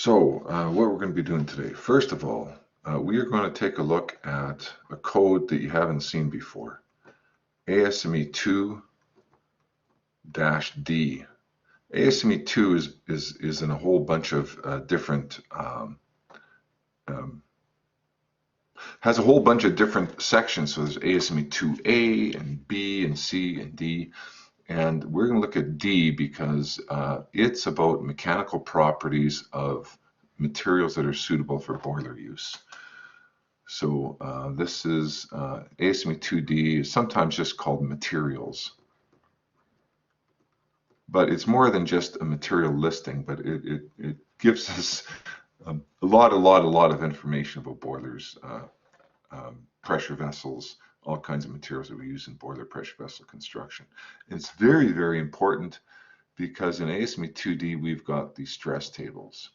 What we're going to be doing today, first of all, we are going to take a look at a code that you haven't seen before, ASME 2-D. ASME 2 is in a whole bunch of different, has a whole bunch of different sections. So there's ASME 2A and B and C and D. And we're going to look at D because it's about mechanical properties of materials that are suitable for boiler use. So this is ASME 2D, is sometimes just called materials. But it's more than just a material listing, but it gives us a lot of information about boilers, pressure vessels, all kinds of materials that we use in boiler pressure vessel construction. It's very, very important because in ASME 2D we've got these stress tables.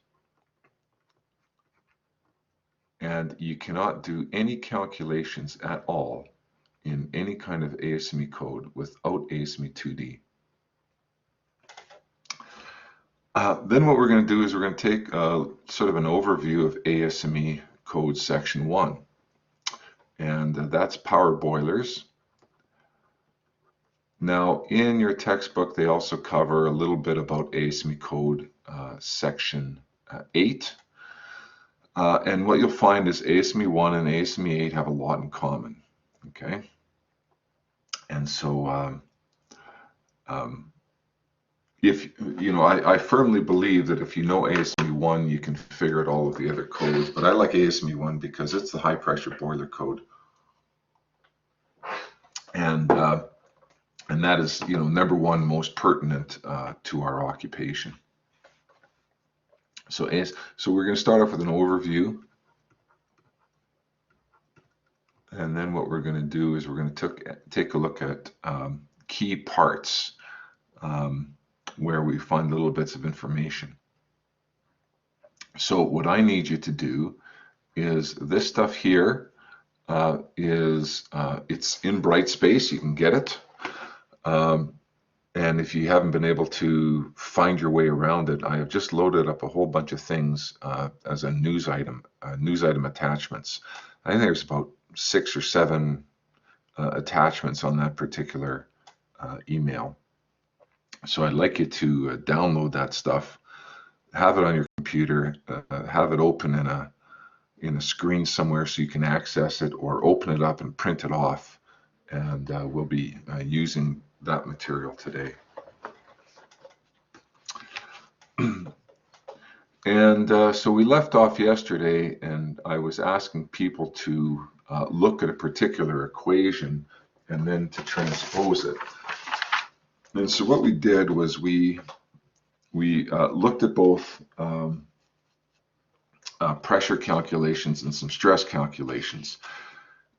And you cannot do any calculations at all in any kind of ASME code without ASME 2D. Then what we're going to do is we're going to take sort of an overview of ASME code section 1. And that's power boilers. Now, in your textbook, they also cover a little bit about ASME code section 8. And what you'll find is ASME 1 and ASME 8 have a lot in common. Okay? And so, I firmly believe that if you know ASME 1, you can figure out all of the other codes. But I like ASME 1 because it's the high pressure boiler code. And that is, number one, most pertinent to our occupation. So we're going to start off with an overview. And then what we're going to do is we're going to take a look at key parts where we find little bits of information. So what I need you to do is this stuff here it's in bright space. You can get it. And if you haven't been able to find your way around it, I have just loaded up a whole bunch of things as a news item attachments. I think there's about 6 or 7 attachments on that particular email. So I'd like you to download that stuff, have it on your computer, have it open in a screen somewhere so you can access it, or open it up and print it off. And we'll be using that material today. And so we left off yesterday, and I was asking people to look at a particular equation and then to transpose it. And so what we did was we looked at both pressure calculations and some stress calculations.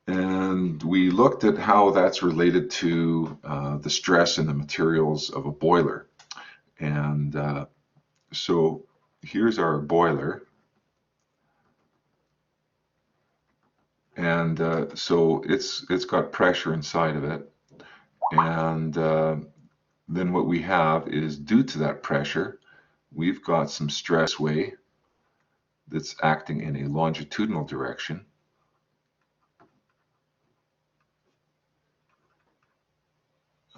And we looked at how that's related to the stress in the materials of a boiler. And so here's our boiler. And so it's got pressure inside of it. And then what we have is, due to that pressure, we've got some stress way that's acting in a longitudinal direction.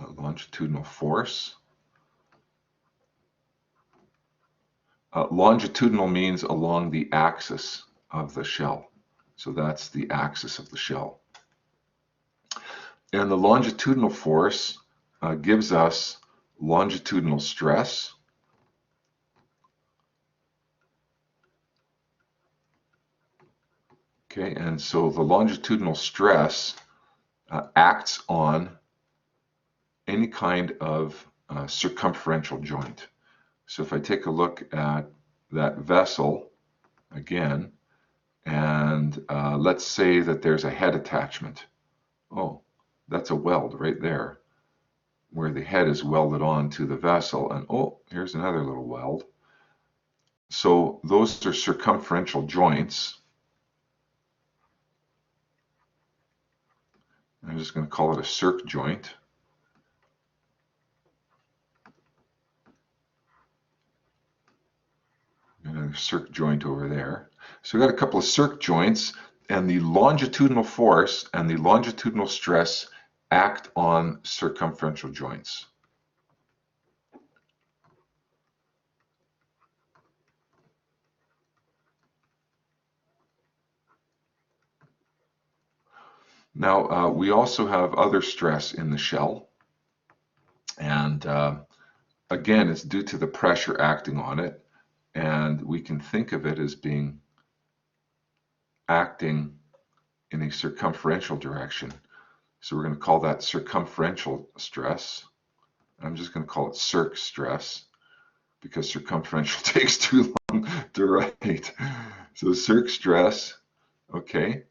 A longitudinal force. Longitudinal means along the axis of the shell. So that's the axis of the shell. And the longitudinal force gives us longitudinal stress. Okay, and so the longitudinal stress acts on any kind of circumferential joint. So if I take a look at that vessel again, and let's say that there's a head attachment. Oh, that's a weld right there, where the head is welded onto the vessel, and oh, here's another little weld. So those are circumferential joints. I'm just going to call it a circ joint. I'm going circ joint over there. So we've got a couple of circ joints, and the longitudinal force and the longitudinal stress act on circumferential joints. Now, we also have other stress in the shell, and again, it's due to the pressure acting on it, and we can think of it as being acting in a circumferential direction. So we're going to call that circumferential stress. I'm just going to call it circ stress because circumferential takes too long to write. So circ stress, okay.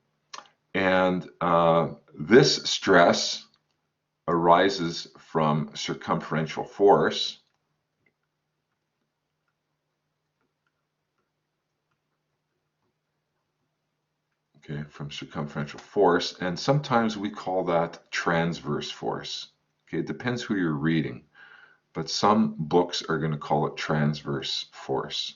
And this stress arises from circumferential force. Okay, from circumferential force, and sometimes we call that transverse force. Okay, it depends who you're reading, but some books are going to call it transverse force.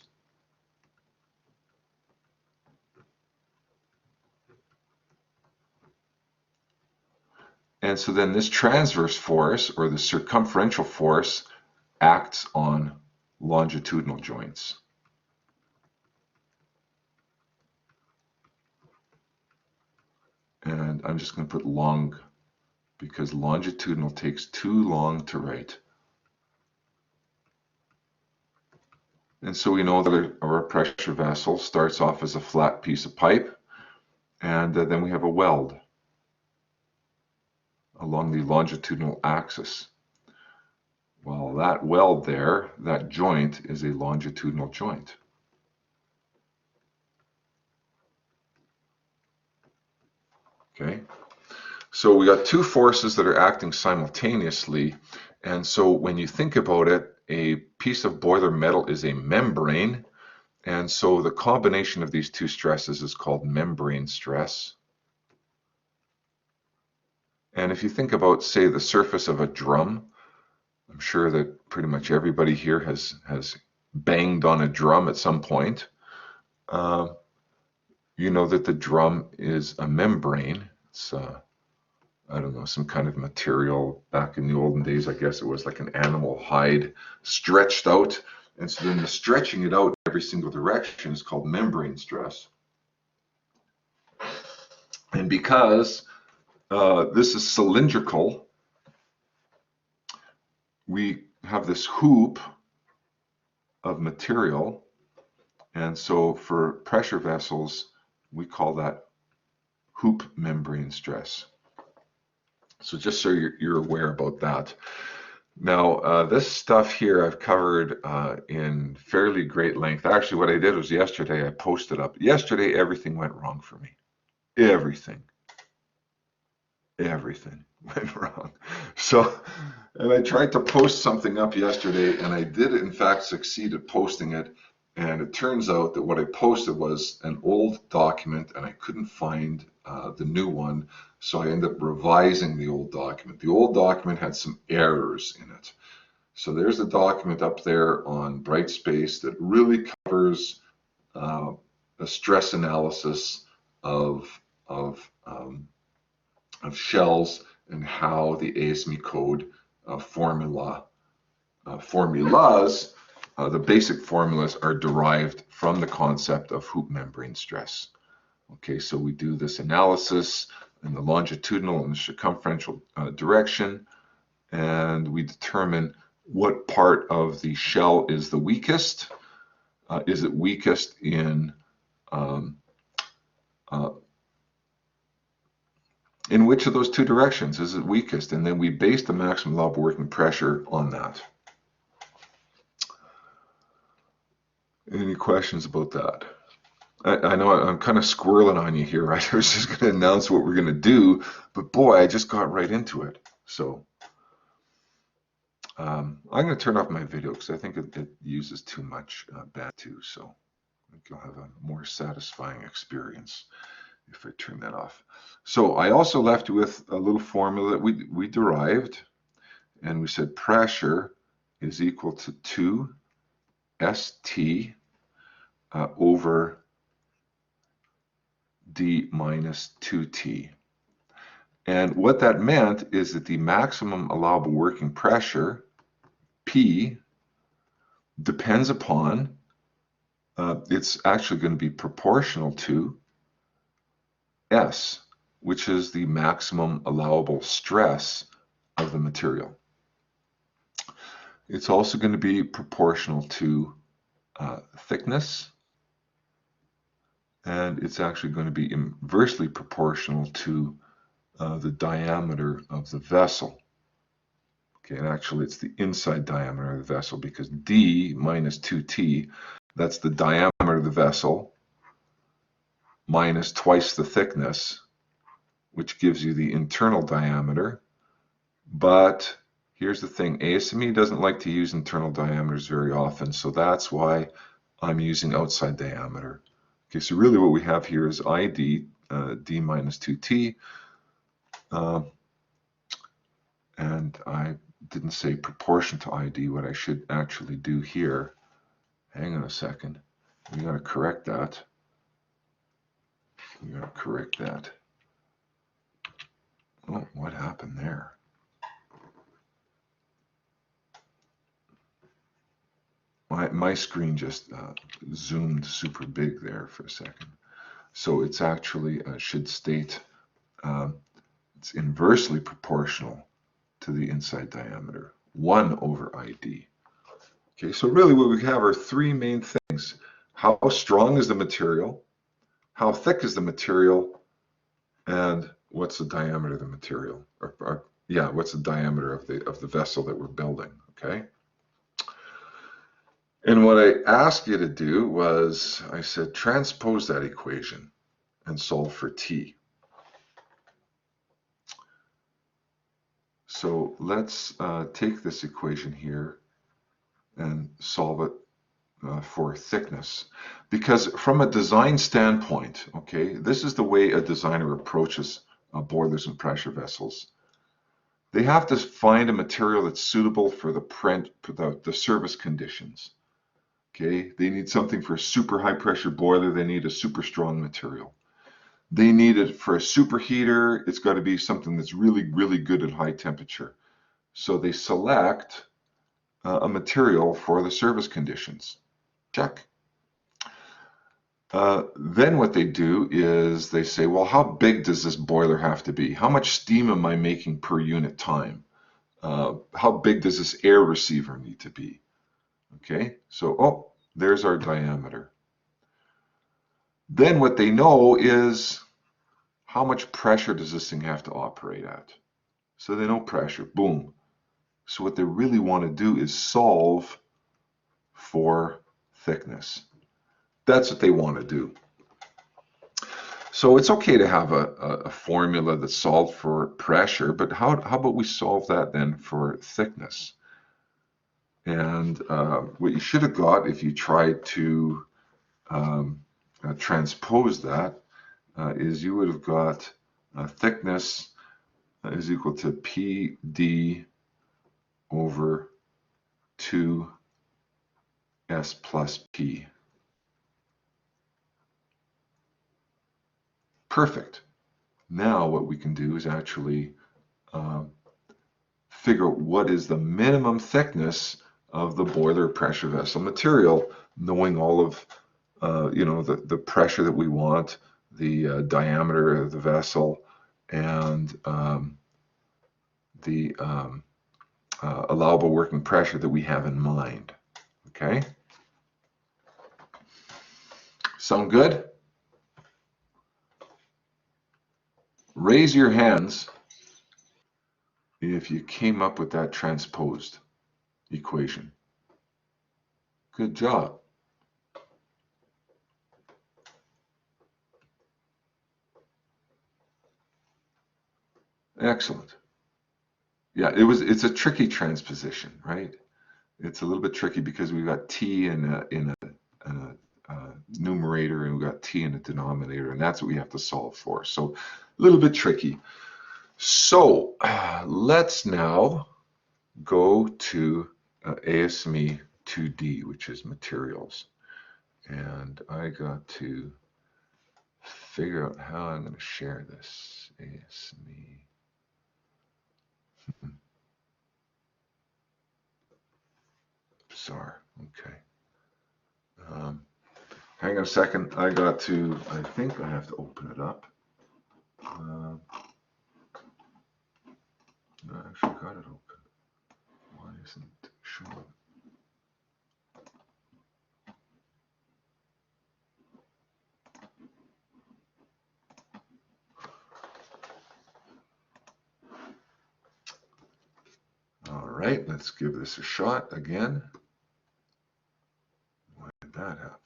And so then this transverse force, or the circumferential force, acts on longitudinal joints. And I'm just going to put long because longitudinal takes too long to write. And so we know that our pressure vessel starts off as a flat piece of pipe, and then we have a weld along the longitudinal axis. Well, that weld there, that joint, is a longitudinal joint. Okay, so we got two forces that are acting simultaneously, and so when you think about it, a piece of boiler metal is a membrane, and so the combination of these two stresses is called membrane stress. And if you think about, say, the surface of a drum, I'm sure that pretty much everybody here has banged on a drum at some point. You know that the drum is a membrane. It's I don't know, some kind of material. Back in the olden days, I guess it was like an animal hide stretched out. And so then the stretching it out in every single direction is called membrane stress. And because this is cylindrical, we have this hoop of material. And so for pressure vessels, we call that hoop membrane stress. So just so you're aware about that. Now, this stuff here I've covered in fairly great length. Actually, what I did was yesterday I posted up. Yesterday, everything went wrong for me. Everything went wrong. So, and I tried to post something up yesterday, and I did in fact succeed at posting it. And it turns out that what I posted was an old document, and I couldn't find the new one. So I ended up revising the old document. The old document had some errors in it. So there's a document up there on Brightspace that really covers a stress analysis of shells and how the ASME code formulas, the basic formulas are derived from the concept of hoop membrane stress. Okay, so we do this analysis in the longitudinal and the circumferential direction, and we determine what part of the shell is the weakest. Is it weakest in which of those two directions is it weakest? And then we base the maximum allowable working pressure on that. Any questions about that? I know I'm kind of squirreling on you here, right? I was just going to announce what we're going to do, but boy, I just got right into it. So I'm going to turn off my video because I think it uses too much bandwidth too. So I think you'll have a more satisfying experience if I turn that off. So I also left you with a little formula that we derived, and we said pressure is equal to 2 ST over d minus 2t. And what that meant is that the maximum allowable working pressure, P, depends upon, it's actually going to be proportional to S, which is the maximum allowable stress of the material. It's also going to be proportional to thickness, and it's actually going to be inversely proportional to the diameter of the vessel. Okay, and actually it's the inside diameter of the vessel, because d minus 2t, that's the diameter of the vessel minus twice the thickness, which gives you the internal diameter. But here's the thing, ASME doesn't like to use internal diameters very often, so that's why I'm using outside diameter. Okay, so really what we have here is ID, d minus 2t, and I didn't say proportion to ID. What I should actually do here, hang on a second, we got to correct that. We got to correct that. Oh, what happened there? My screen just zoomed super big there for a second. So it's actually should state it's inversely proportional to the inside diameter, 1 over ID. Okay, so really what we have are three main things. How strong is the material? How thick is the material? And what's the diameter of the material? Yeah, what's the diameter of the vessel that we're building? Okay. And what I asked you to do was, I said, transpose that equation and solve for t. So let's take this equation here and solve it for thickness. Because from a design standpoint, okay, this is the way a designer approaches boilers and pressure vessels. They have to find a material that's suitable for the service conditions. Okay, they need something for a super high pressure boiler. They need a super strong material. They need it for a superheater. It's got to be something that's really, really good at high temperature. So they select a material for the service conditions. Check. Then what they do is they say, well, how big does this boiler have to be? How much steam am I making per unit time? How big does this air receiver need to be? Okay, so, oh, there's our diameter. Then what they know is how much pressure does this thing have to operate at? So they know pressure, boom. So what they really want to do is solve for thickness. That's what they want to do. So it's okay to have a formula that's solved for pressure, but how about we solve that then for thickness? And what you should have got if you tried to transpose that is you would have got thickness is equal to PD over 2S plus P. Perfect. Now what we can do is actually figure out what is the minimum thickness of the boiler pressure vessel material, knowing all of the pressure that we want, the diameter of the vessel, and the allowable working pressure that we have in mind. Okay? Sound good? Raise your hands if you came up with that transposed equation. Good job. Excellent. Yeah, it's a tricky transposition, right? It's a little bit tricky because we've got t in a numerator and we've got t in a denominator, and that's what we have to solve for. So a little bit tricky. So let's now go to ASME 2D, which is materials. and I got to figure out how I'm going to share this. ASME. Bizarre. Okay. Hang on a second. I think I have to open it up. No, I actually got it open. Why isn't it showing? All right, let's give this a shot again. Why did that happen?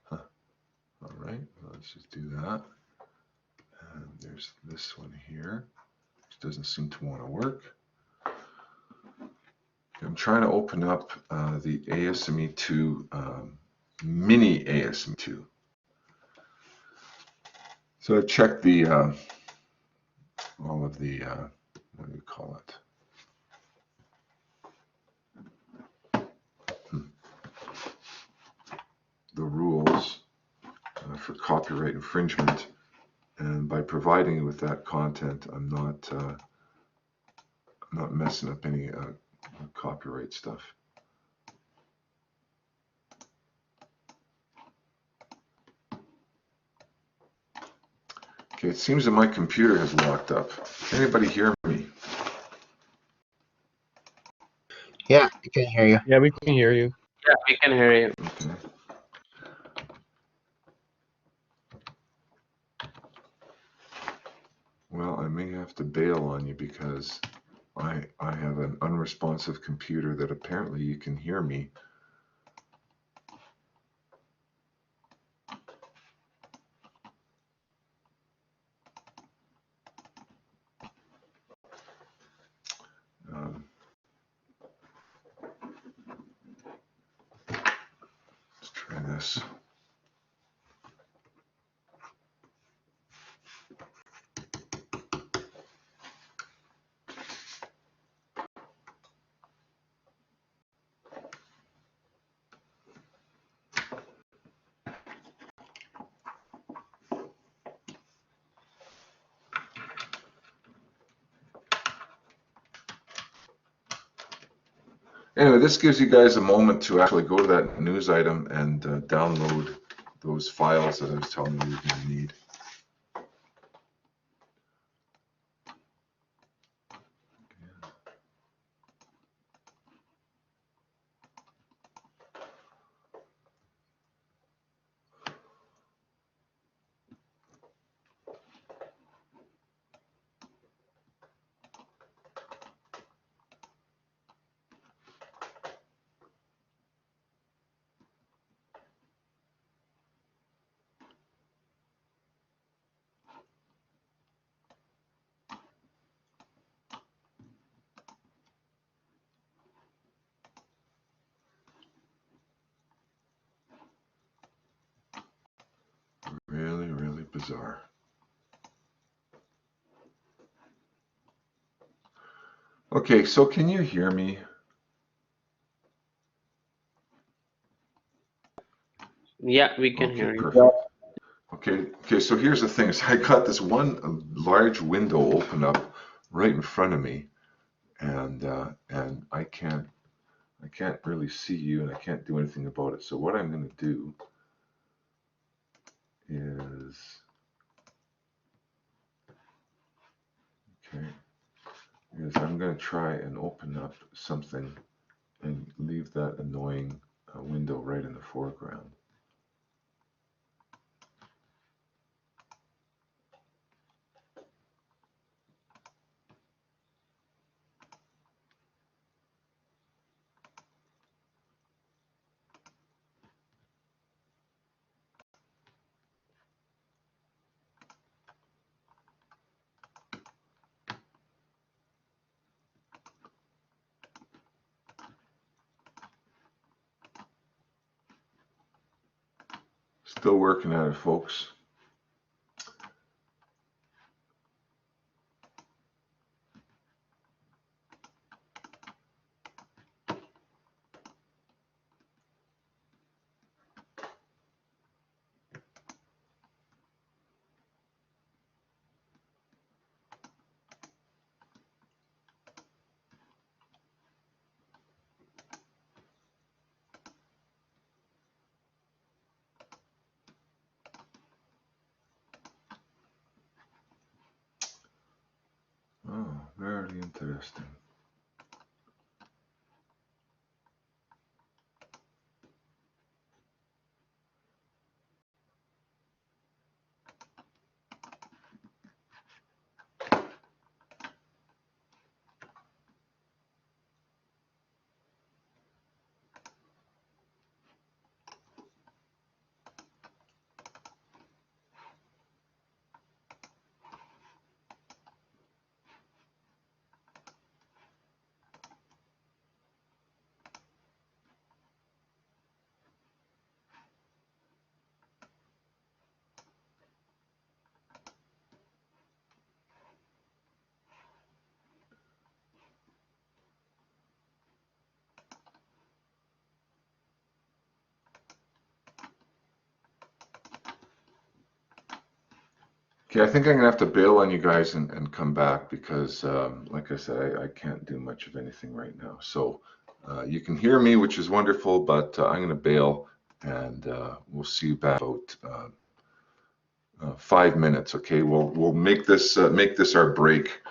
Huh. All right, let's just do that. And there's this one here, which doesn't seem to want to work. I'm trying to open up the ASME2 mini ASME2. So I checked the all of the what do you call it? The rules for copyright infringement, and by providing you with that content, I'm not messing up any copyright stuff. Okay, it seems that my computer has locked up. Can anybody hear me? Yeah, I can hear you. Yeah, we can hear you. Yeah, we can hear you. Okay. Well, I may have to bail on you because I have an unresponsive computer that apparently you can hear me. Let's try this. Anyway, this gives you guys a moment to actually go to that news item and download those files that I was telling you you're going to need. Really, really bizarre. Okay, so can you hear me? Yeah, we can Okay, hear you. perfect. Okay, so here's the thing. Is I got this one large window open up right in front of me, and I can't really see you, and I can't do anything about it. So what I'm going to do is, okay, is I'm going to try and open up something and leave that annoying window right in the foreground. Still working at it, folks. Interesting. Okay, I think I'm gonna have to bail on you guys and come back because, like I said, I can't do much of anything right now. So you can hear me, which is wonderful, but I'm gonna bail and we'll see you back about 5 minutes. Okay, we'll make this our break.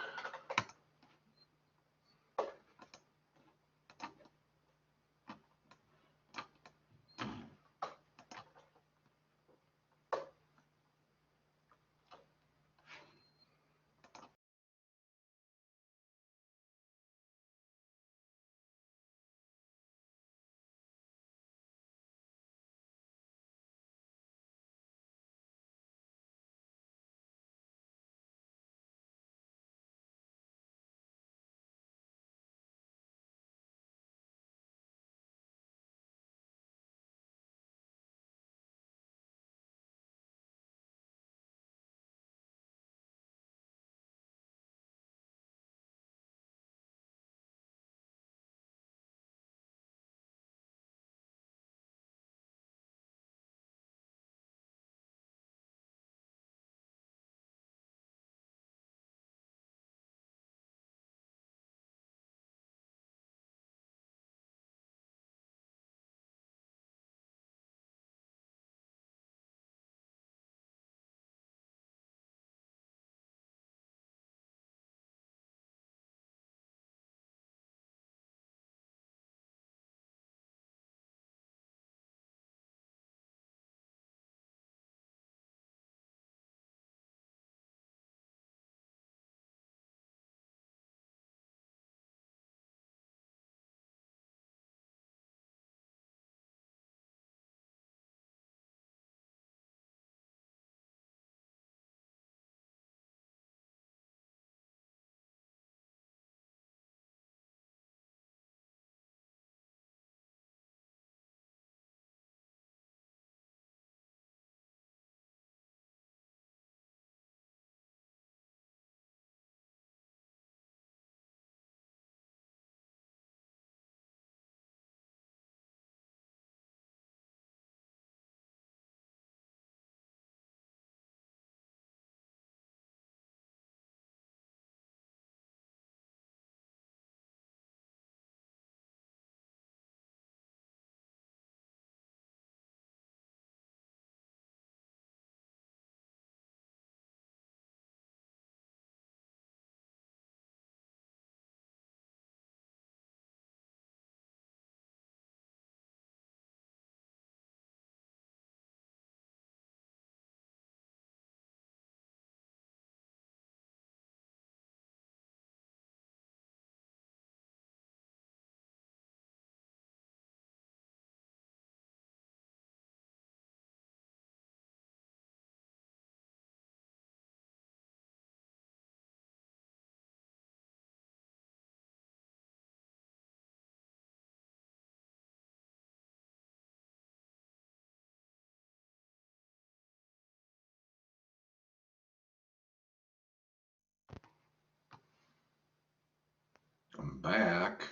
I'm back.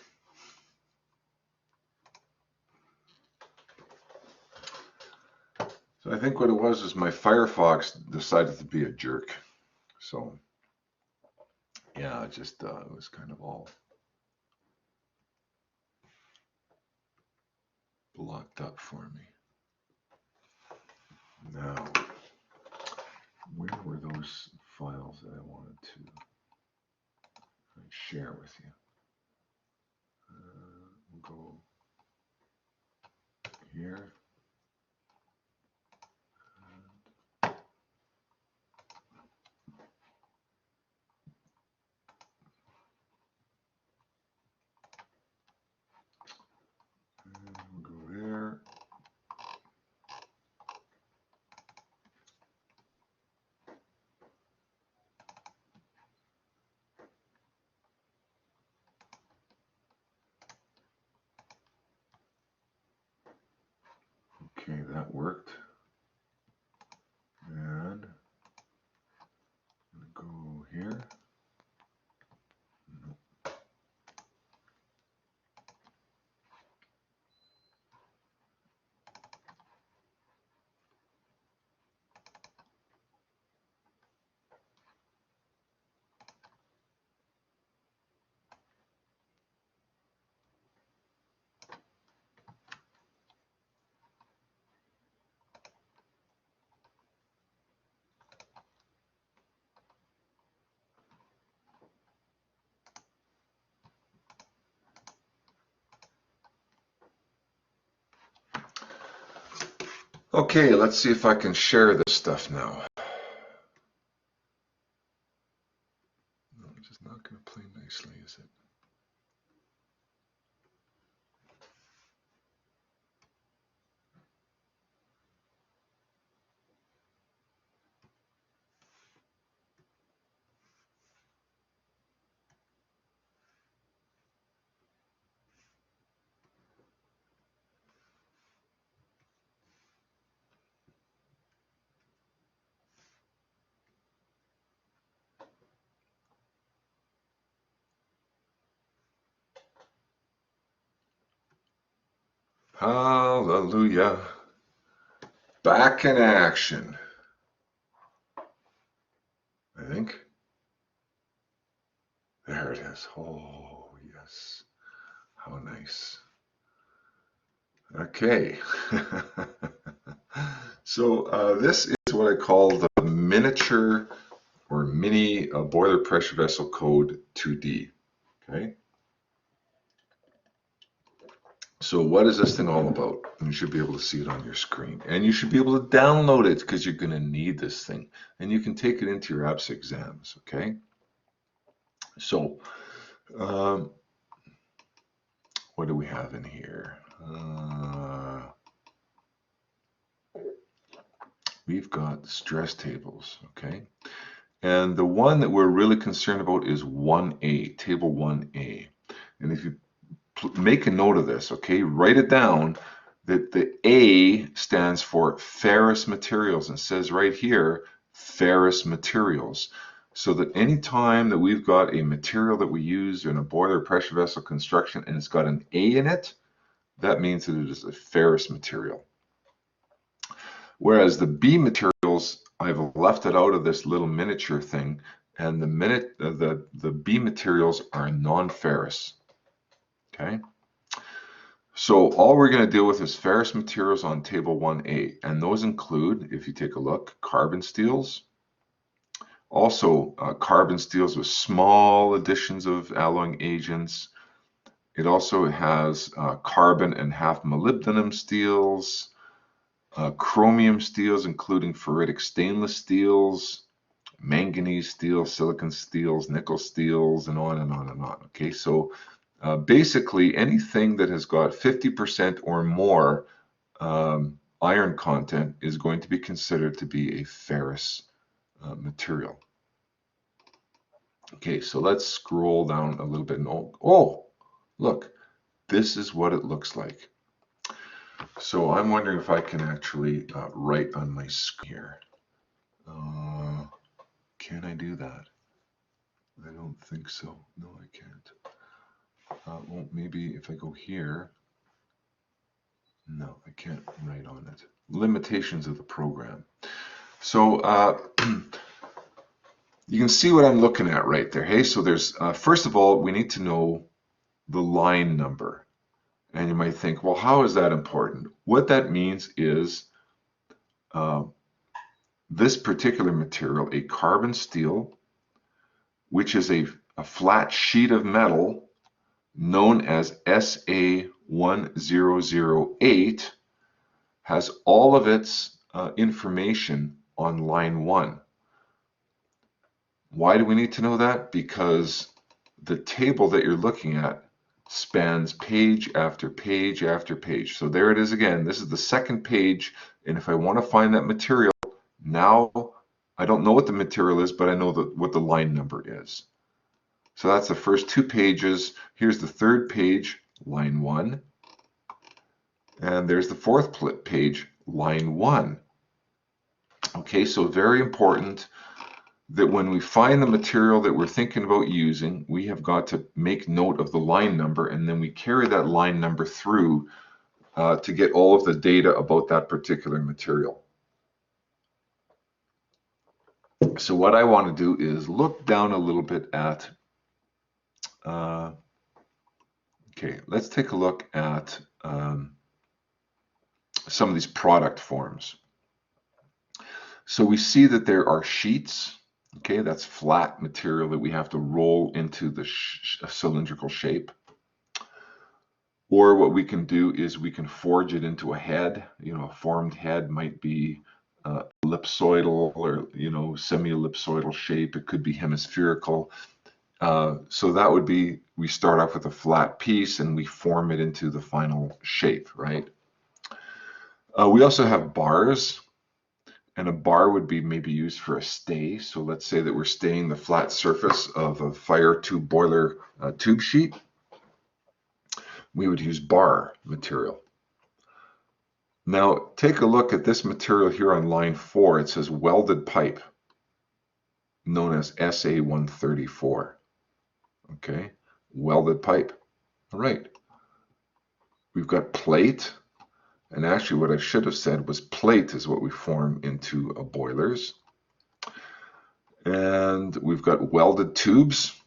So I think what it was is my Firefox decided to be a jerk. So yeah, it was kind of all blocked up for me. Now, where were those files that I wanted to share with you. We'll go here. And we'll go there. Okay, that worked. And I'm gonna go here. Okay, let's see if I can share this stuff now. No, it's just not going to play nicely, is it? Hallelujah. Back in action, I think. There it is. Oh, yes. How nice. Okay. So this is what I call the miniature or mini boiler pressure vessel code 2D. Okay. So what is this thing all about? You should be able to see it on your screen, and you should be able to download it because you're going to need this thing, and you can take it into your APS exams. Okay. So what do we have in here? We've got stress tables. Okay. And the one that we're really concerned about is 1A, table 1A. And if you make a note of this, okay, write it down that the A stands for ferrous materials and says right here, ferrous materials. So that any time that we've got a material that we use in a boiler pressure vessel construction and it's got an A in it, that means that it is a ferrous material. Whereas the B materials, I've left it out of this little miniature thing, and the B materials are non-ferrous. Okay. So all we're going to deal with is ferrous materials on table 1A, and those include, if you take a look, carbon steels, also carbon steels with small additions of alloying agents. It also has carbon and half molybdenum steels, chromium steels, including ferritic stainless steels, manganese steels, silicon steels, nickel steels, and on and on and on. Okay, so basically anything that has got 50% or more iron content is going to be considered to be a ferrous material. Okay, so let's scroll down a little bit. Oh, look, this is what it looks like. So I'm wondering if I can actually write on my screen here. Can I do that? I don't think so. No, I can't. Well, maybe if I go here. No, I can't write on it. Limitations of the program. So you can see what I'm looking at right there. Hey, so there's, first of all, we need to know the line number. And you might think, well, how is that important? What that means is this particular material, a carbon steel, which is a a flat sheet of metal known as SA1008 has all of its information on line 1. Why do we need to know that? Because the table that you're looking at spans page after page after page. So there it is again. This is the second page, and if I want to find that material, now I don't know what the material is, but I know what the line number is. So that's the first 2 pages. Here's the third page, line 1. And there's the fourth page, line 1. Okay, so very important that when we find the material that we're thinking about using, we have got to make note of the line number, and then we carry that line number through to get all of the data about that particular material. So what I want to do is look down a little bit at, okay, let's take a look at some of these product forms. So we see that there are sheets. Okay, that's flat material that we have to roll into the cylindrical shape. Or what we can do is we can forge it into a head. You know, a formed head might be ellipsoidal or, you know, semi-ellipsoidal shape. It could be hemispherical. So that would be, we start off with a flat piece and we form it into the final shape, right? We also have bars. And a bar would be maybe used for a stay. So let's say that we're staying the flat surface of a fire tube boiler tube sheet. We would use bar material. Now take a look at this material here on line 4. It says welded pipe, known as SA134. Okay, welded pipe. All right. We've got plate. And actually what I should have said was plate is what we form into boilers. And we've got welded tubes.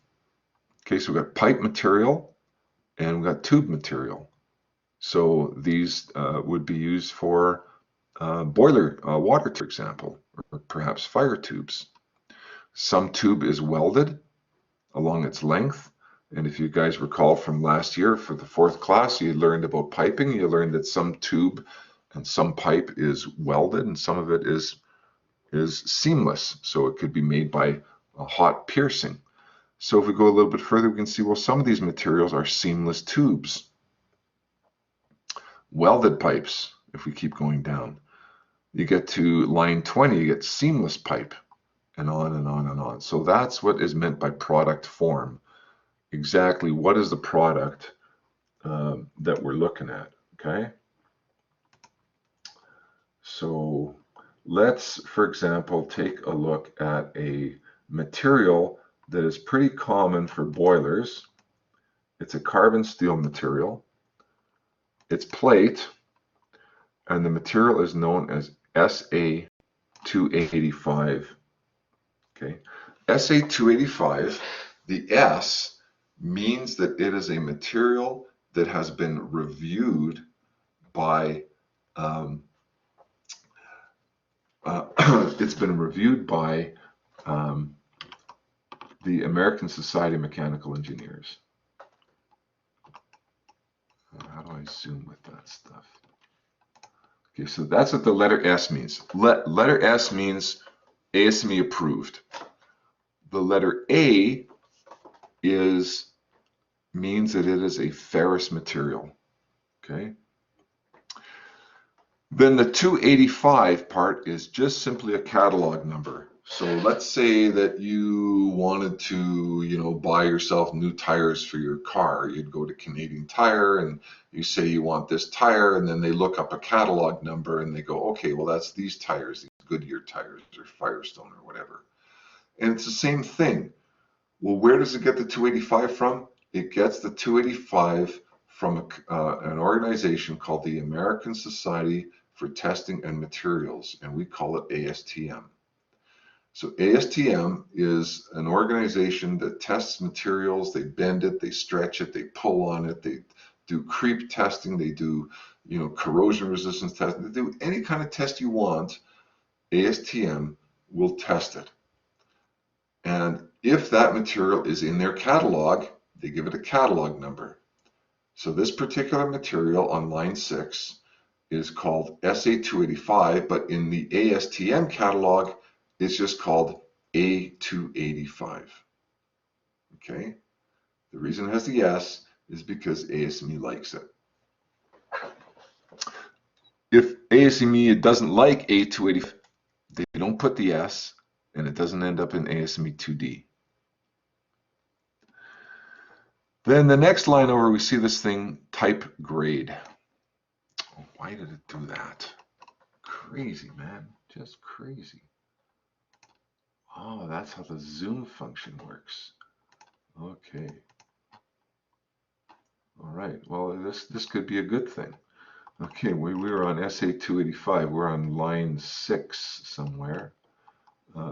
Okay, so we've got pipe material and we've got tube material. So these would be used for boiler water, for example, or perhaps fire tubes. Some tube is welded along its length. And if you guys recall from last year for the 4th class, you learned about piping. You learned that some tube and some pipe is welded and some of it is seamless. So it could be made by a hot piercing. So if we go a little bit further, we can see, well, some of these materials are seamless tubes. Welded pipes, if we keep going down. You get to line 20, you get seamless pipe, and on and on and on. So that's what is meant by product form. Exactly what is the product that we're looking at, okay? So let's, for example, take a look at a material that is pretty common for boilers. It's a carbon steel material. It's plate, and the material is known as SA285. Okay, SA285, the S means that it is a material that has been reviewed by it's been reviewed by the American Society of Mechanical Engineers. How do I zoom with that stuff? Okay, so that's what the letter S means. Letter S means ASME approved. The letter A means that it is a ferrous material. Okay. Then the 285 part is just simply a catalog number. So let's say that you wanted to, you know, buy yourself new tires for your car. You'd go to Canadian Tire and you say you want this tire, and then they look up a catalog number and they go, okay, well, that's these tires, these Goodyear tires or Firestone or whatever. And it's the same thing. Well, where does it get the 285 from? It gets the 285 from an organization called the American Society for Testing and Materials, and we call it ASTM. So ASTM is an organization that tests materials. They bend it, they stretch it, they pull on it, they do creep testing, they do, you know, corrosion resistance testing. They do any kind of test you want. ASTM will test it. And if that material is in their catalog, they give it a catalog number. So this particular material on line 6 is called SA285, but in the ASTM catalog, it's just called A285. Okay? The reason it has the S is because ASME likes it. If ASME doesn't like A285, they don't put the S, and it doesn't end up in ASME 2D. Then the next line over, we see this thing, type grade. Oh, why did it do that? Crazy, man. Just crazy. Oh, that's how the zoom function works. Okay. All right. Well, this could be a good thing. Okay, we were on SA285. We're on line 6 somewhere.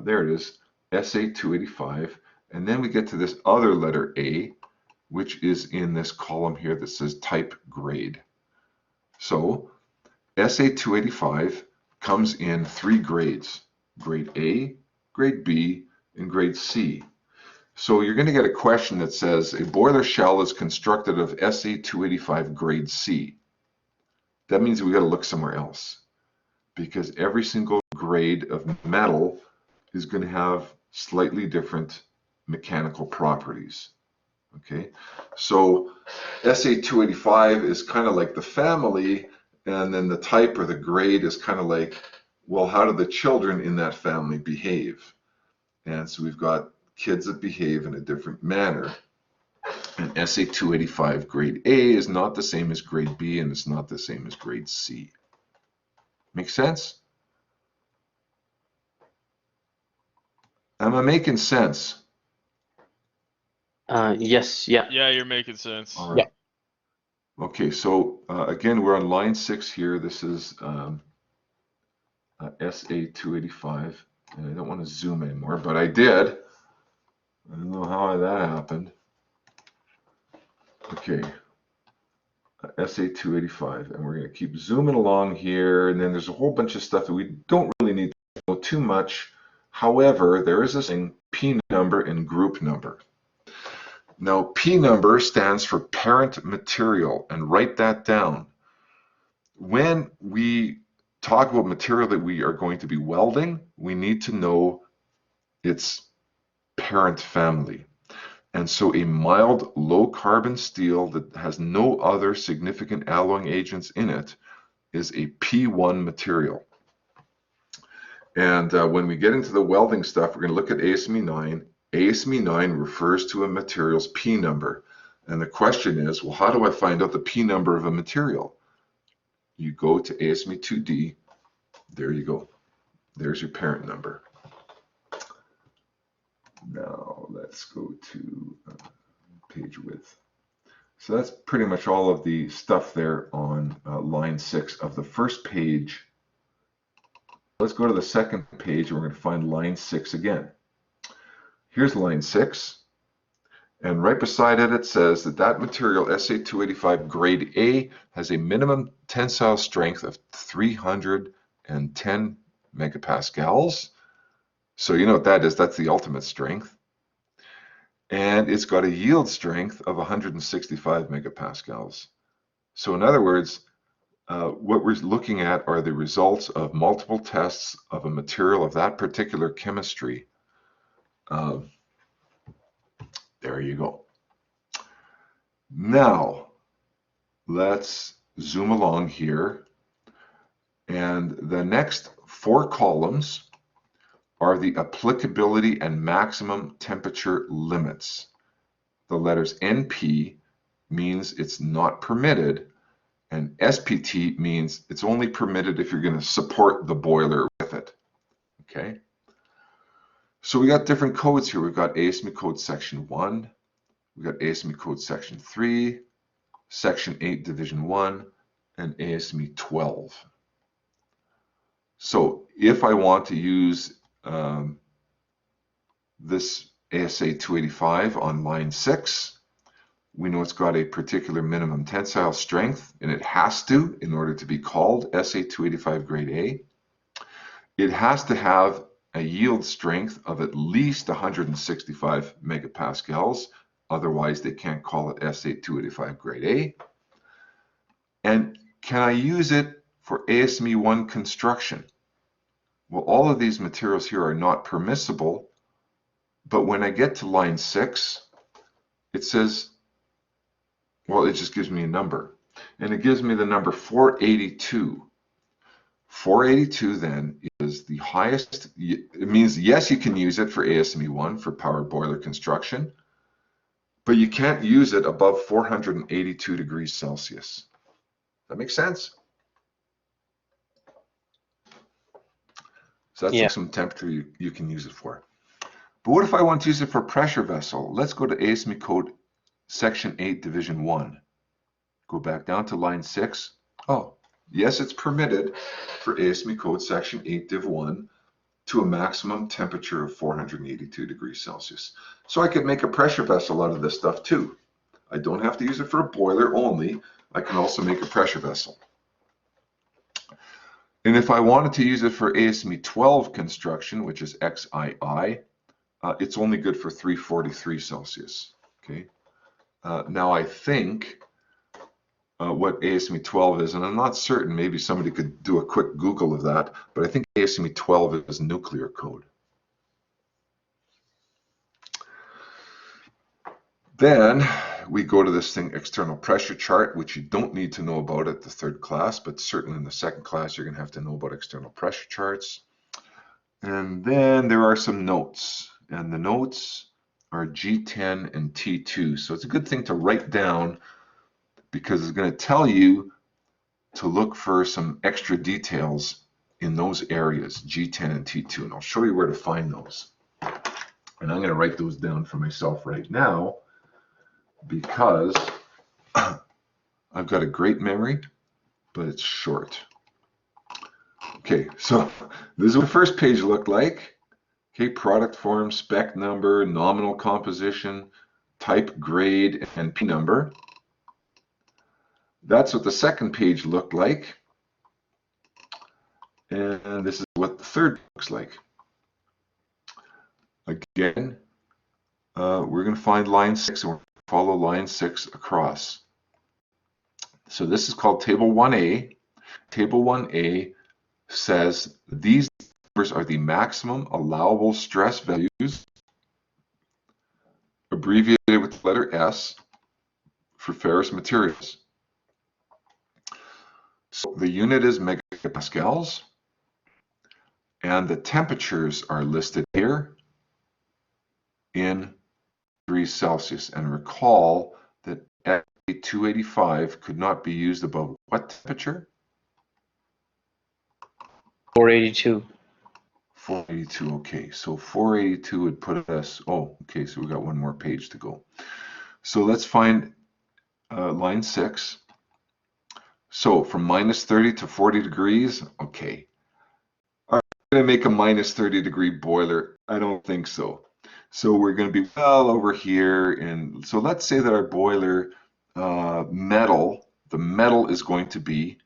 There it is, SA285. And then we get to this other letter A, which is in this column here that says type grade. So SA285 comes in 3 grades, grade A, grade B, and grade C. So you're going to get a question that says a boiler shell is constructed of SA285 grade C. That means we got to look somewhere else, because every single grade of metal is going to have slightly different mechanical properties. Okay, so SA285 is kind of like the family, and then the type or the grade is kind of like, well, how do the children in that family behave? And so we've got kids that behave in a different manner. And SA285 grade A is not the same as grade B, and it's not the same as grade C. Make sense? Am I making sense? Yes, yeah. Yeah, you're making sense. All right. Okay, so again, we're on line 6 here. This is SA285. And I don't want to zoom anymore, but I did. I don't know how that happened. Okay, SA285, and we're going to keep zooming along here. And then there's a whole bunch of stuff that we don't really need to know too much. However, there is this thing, P number and group number. Now, P number stands for parent material, and write that down. When we talk about material that we are going to be welding, we need to know its parent family. And so a mild low carbon steel that has no other significant alloying agents in it is a P1 material. And when we get into the welding stuff, we're going to look at ASME 9. ASME 9 refers to a material's P number. And the question is, well, how do I find out the P number of a material? You go to ASME 2D. There you go. There's your parent number. Now let's go to page width. So that's pretty much all of the stuff there on line 6 of the first page. Let's go to the second page, and we're going to find line 6 again. Here's line 6, and right beside it, it says that that material, SA285 grade A, has a minimum tensile strength of 310 megapascals. So you know what that is, that's the ultimate strength. And it's got a yield strength of 165 megapascals. So in other words, what we're looking at are the results of multiple tests of a material of that particular chemistry. There you go. Now, let's zoom along here. And the next 4 columns are the applicability and maximum temperature limits. The letters NP means it's not permitted, and SPT means it's only permitted if you're going to support the boiler with it. Okay? So we got different codes here. We've got ASME code section 1, we've got ASME code section 3, section 8 division 1, and ASME 12. So if I want to use this ASA 285 on line 6, we know it's got a particular minimum tensile strength, and it has to in order to be called SA 285 grade A. It has to have a yield strength of at least 165 megapascals. Otherwise, they can't call it SA285 grade A. And can I use it for ASME 1 construction? Well, all of these materials here are not permissible, but when I get to line 6, it says, well, it just gives me a number, and it gives me the number 482. 482 then is the highest. It means, yes, you can use it for ASME 1 for power boiler construction, but you can't use it above 482 degrees Celsius. That makes sense? So that's Yeah. some temperature you can use it for. But what if I want to use it for pressure vessel? Let's go to ASME code section 8 division 1. Go back down to line 6. Oh, yes, it's permitted for ASME code section 8 div 1 to a maximum temperature of 482 degrees Celsius. So I could make a pressure vessel out of this stuff too. I don't have to use it for a boiler only. I can also make a pressure vessel. And if I wanted to use it for ASME 12 construction, which is XII, it's only good for 343 Celsius. Okay. Now I think what ASME 12 is, and I'm not certain, maybe somebody could do a quick Google of that, but I think ASME 12 is nuclear code. Then we go to this thing, external pressure chart, which you don't need to know about at the 3rd class, but certainly in the 2nd class, you're going to have to know about external pressure charts. And then there are some notes, and the notes are G10 and T2. So it's a good thing to write down because it's going to tell you to look for some extra details in those areas, G10 and T2. And I'll show you where to find those. And I'm going to write those down for myself right now because I've got a great memory, but it's short. Okay, so this is what the first page looked like. Okay, product form, spec number, nominal composition, type, grade, and P number. That's what the 2nd page looked like. And this is what the 3rd looks like. Again, we're going to find line 6 and we're going to follow line 6 across. So this is called Table 1A. Table 1A says these numbers are the maximum allowable stress values, abbreviated with the letter S, for ferrous materials. So the unit is megapascals, and the temperatures are listed here in degrees Celsius. And recall that SA285 could not be used above what temperature? 482. 482, okay. So 482 would put us, oh, okay, so we got one more page to go. So let's find line 6. So from minus 30 to 40 degrees, okay. Are we going to make a minus 30 degree boiler? I don't think so. So we're going to be well over here. And so let's say that our boiler the metal is going to be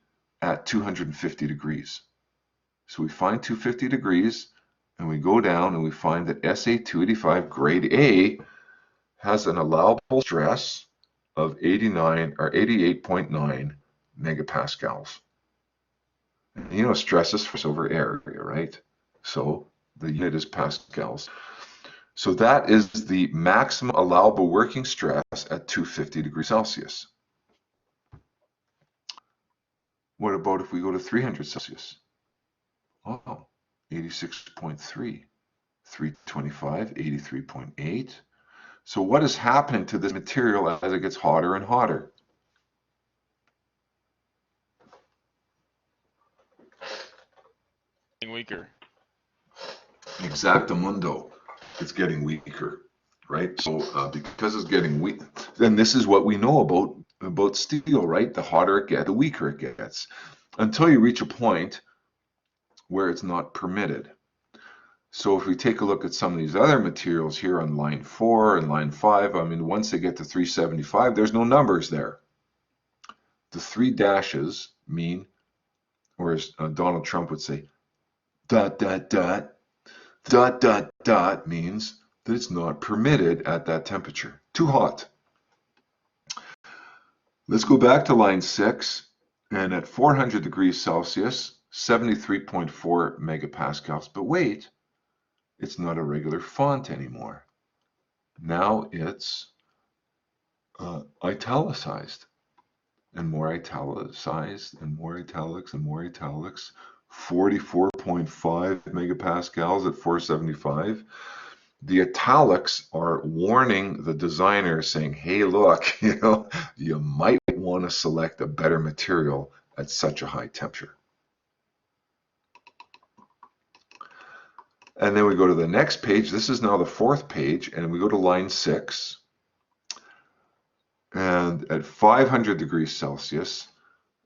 at 250 degrees. So we find 250 degrees and we go down and we find that SA285 grade A has an allowable stress of 89 or 88.9 megapascals. And you know, stress is force over area, right? So the unit is pascals. So that is the maximum allowable working stress at 250 degrees Celsius. What about if we go to 300 Celsius? Oh, 86.3, 325, 83.8. So what is happening to this material as it gets hotter and hotter? Weaker. Exactamundo. It's getting weaker, right? So because it's getting weak, then this is what we know about steel, right? The hotter it gets, the weaker it gets, until you reach a point where it's not permitted. So if we take a look at some of these other materials here on line 4 and line 5, I mean, once they get to 375, there's no numbers there. The 3 dashes mean, or as Donald Trump would say, dot, dot, dot. dot, dot, dot means that it's not permitted at that temperature. Too hot. Let's go back to line 6, and at 400 degrees Celsius, 73.4 megapascals. But wait, it's not a regular font anymore. Now it's italicized, and more italicized, and more italics, and more italics. 44.5 megapascals at 475. The italics are warning the designer, saying, hey, look, you might want to select a better material at such a high temperature. And then we go to the next page. This is now the 4th page, and we go to line 6. And at 500 degrees Celsius,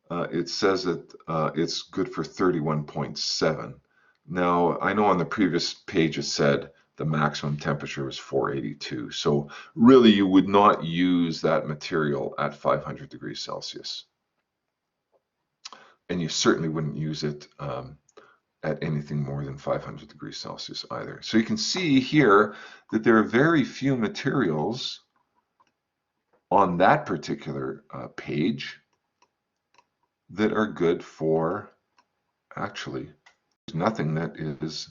it says that it's good for 31.7. Now, I know on the previous page it said the maximum temperature was 482. So really, you would not use that material at 500 degrees Celsius. And you certainly wouldn't use it at anything more than 500 degrees Celsius either. So you can see here that there are very few materials on that particular page that are good for, actually, there's nothing that is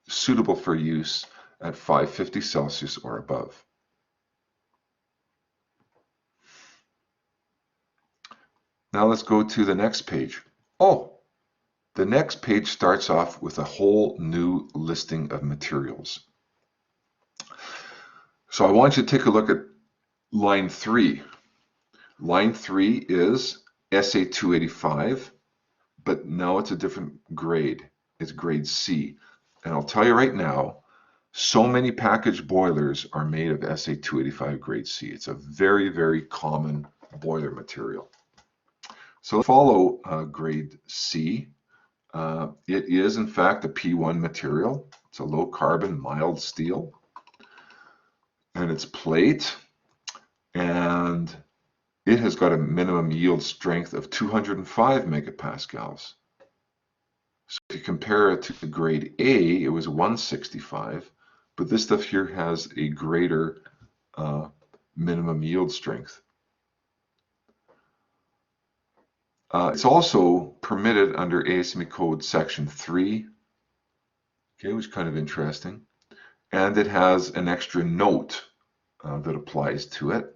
suitable for use at 550 Celsius or above. Now let's go to the next page. Oh, the next page starts off with a whole new listing of materials. So I want you to take a look at line 3. Line 3 is SA285, but now it's a different grade. It's grade C. And I'll tell you right now, so many packaged boilers are made of SA285 grade C. It's a very, very common boiler material. So follow grade C. It is, in fact, a P1 material. It's a low carbon, mild steel. And it's plate. And it has got a minimum yield strength of 205 megapascals. So if you compare it to the grade A, it was 165, but this stuff here has a greater minimum yield strength. It's also permitted under ASME code section 3, okay, which is kind of interesting. And it has an extra note that applies to it.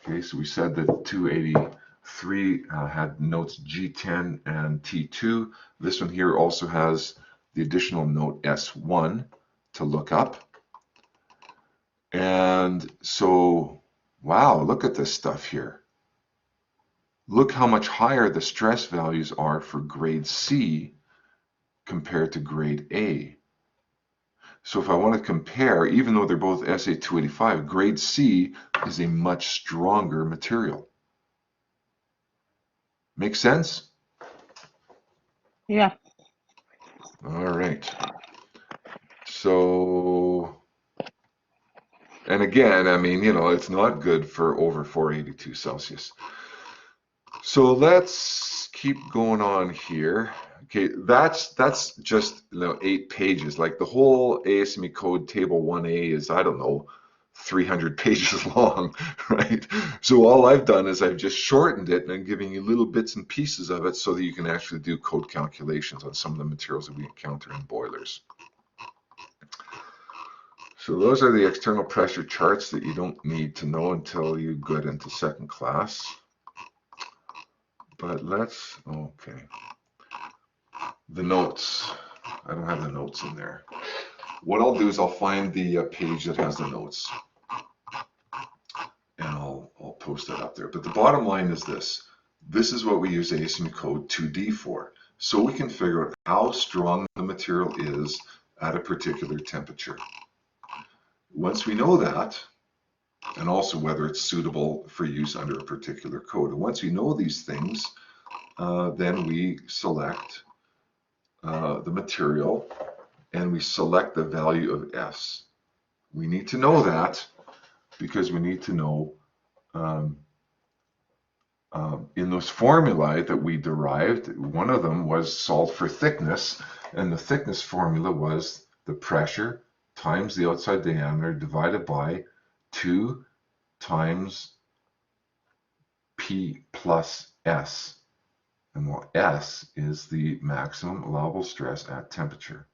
Okay, so we said that 283 had notes G10 and T2. This one here also has the additional note S1 to look up. And so, wow, look at this stuff here. Look how much higher the stress values are for grade C compared to grade A. So if I want to compare, even though they're both SA285, grade C is a much stronger material. Make sense? Yeah. All right. So, and again, I mean, it's not good for over 482 Celsius. So let's keep going on here. Okay, that's just 8 pages. Like the whole ASME code table 1A is, I don't know, 300 pages long, right? So all I've done is I've just shortened it and I'm giving you little bits and pieces of it so that you can actually do code calculations on some of the materials that we encounter in boilers. So those are the external pressure charts that you don't need to know until you get into second class. But okay. The notes. I don't have the notes in there. What I'll do is I'll find the page that has the notes. And I'll post that up there. But the bottom line is this. This is what we use ASME code 2D for. So we can figure out how strong the material is at a particular temperature. Once we know that, and also whether it's suitable for use under a particular code. And once we know these things, then we select the material and we select the value of S. We need to know that because we need to know in those formulae that we derived, one of them was solved for thickness, and the thickness formula was the pressure times the outside diameter divided by 2 times P plus S. And well, S is the maximum allowable stress at temperature.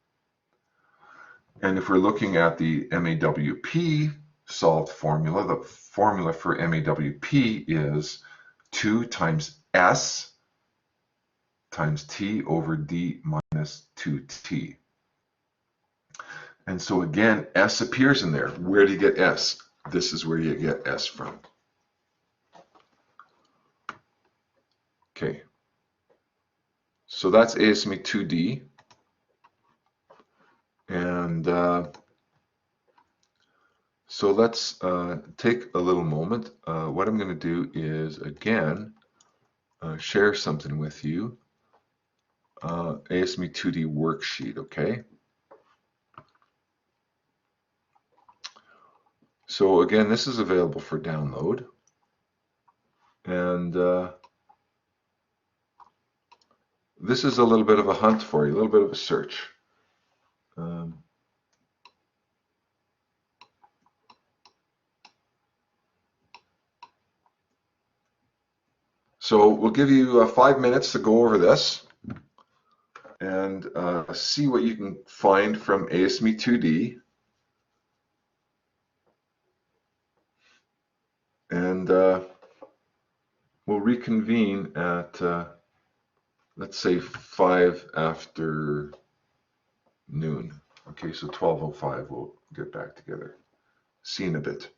And if we're looking at the MAWP solved formula, the formula for MAWP is 2 times S times T over D minus 2T. And so again, S appears in there. Where do you get S? This is where you get S from. Okay. So that's ASME 2D. And so let's take a little moment. What I'm going to do is, again, share something with you. ASME 2D worksheet, okay? So again, this is available for download. And this is a little bit of a hunt for you, a little bit of a search. So we'll give you 5 minutes to go over this and see what you can find from ASME 2D. And we'll reconvene at, let's say, 5 after noon. Okay, so 12:05 we'll get back together. See you in a bit.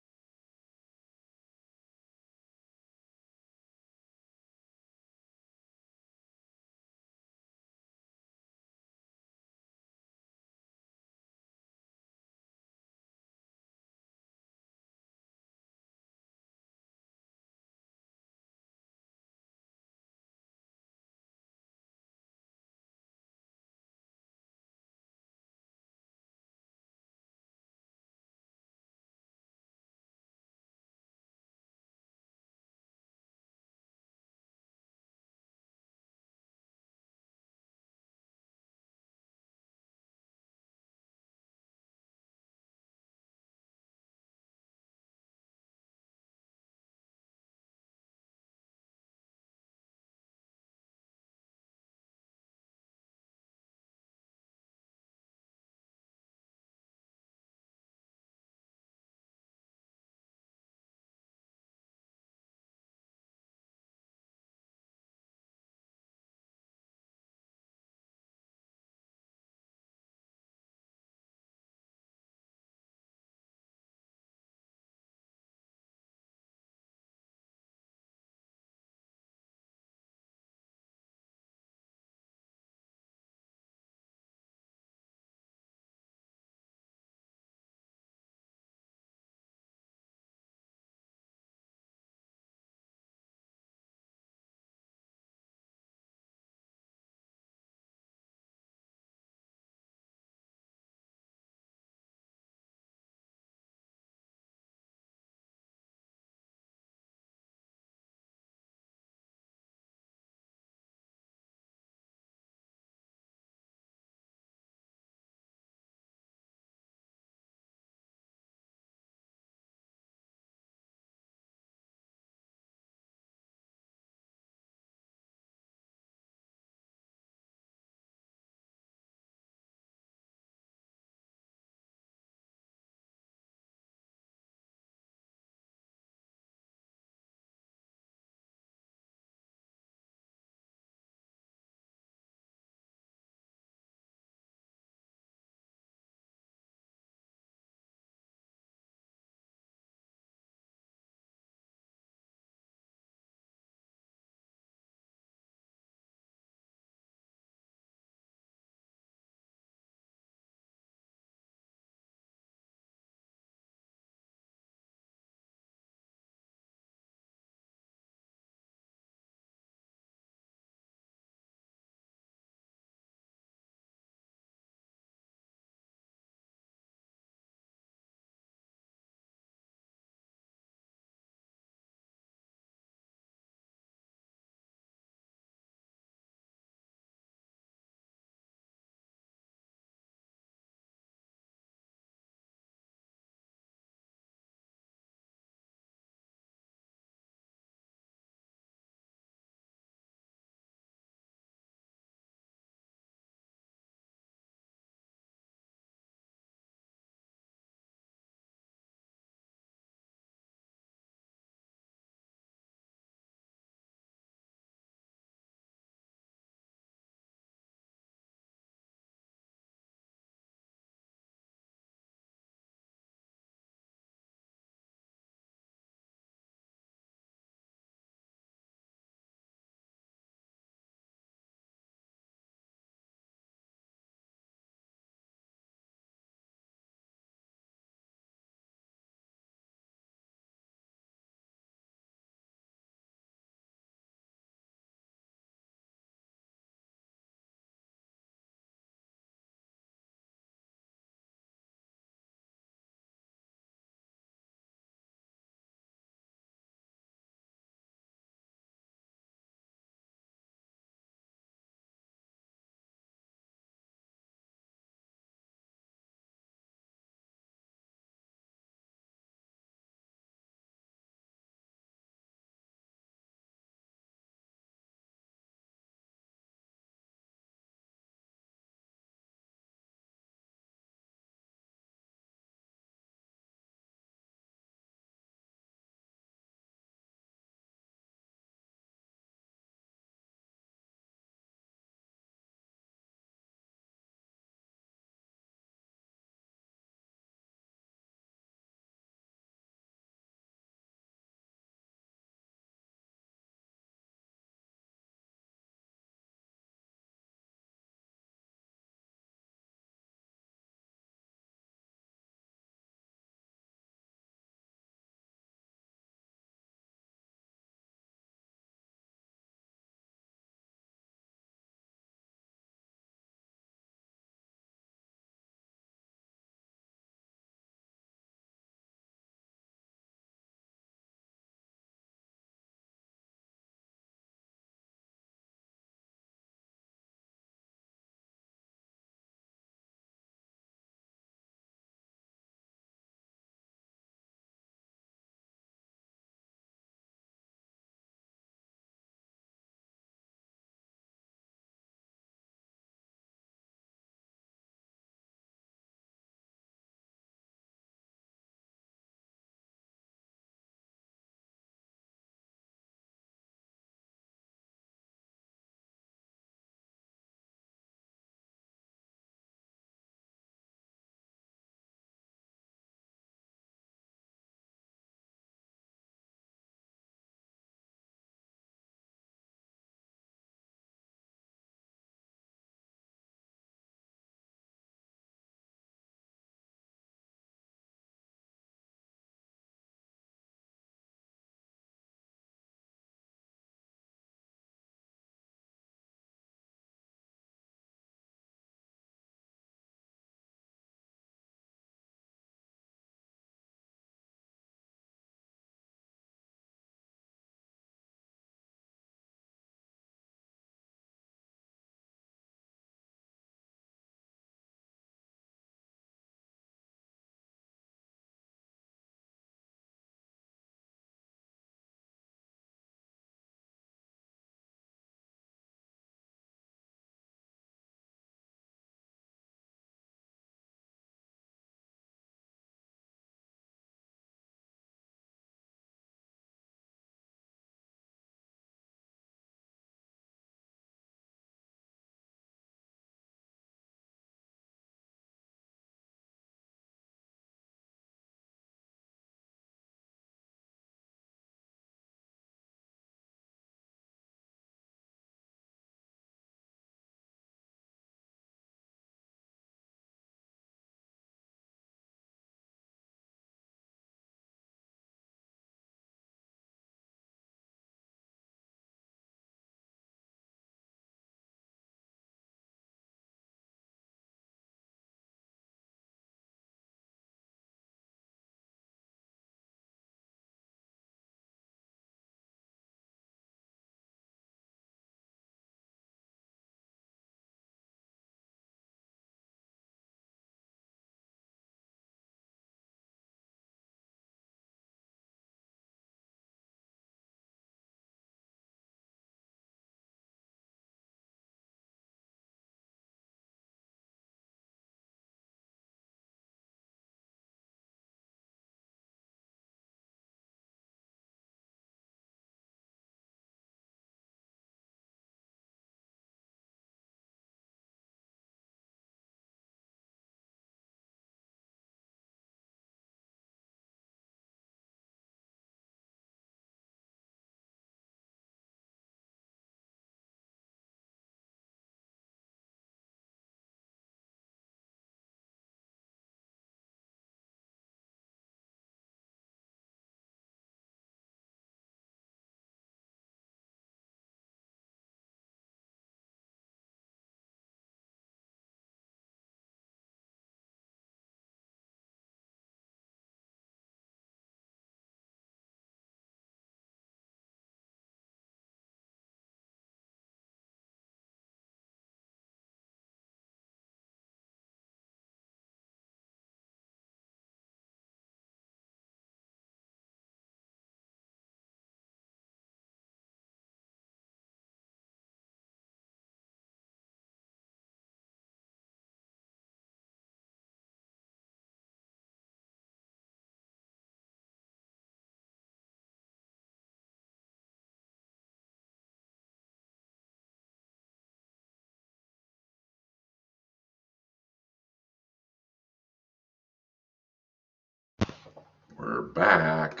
We're back.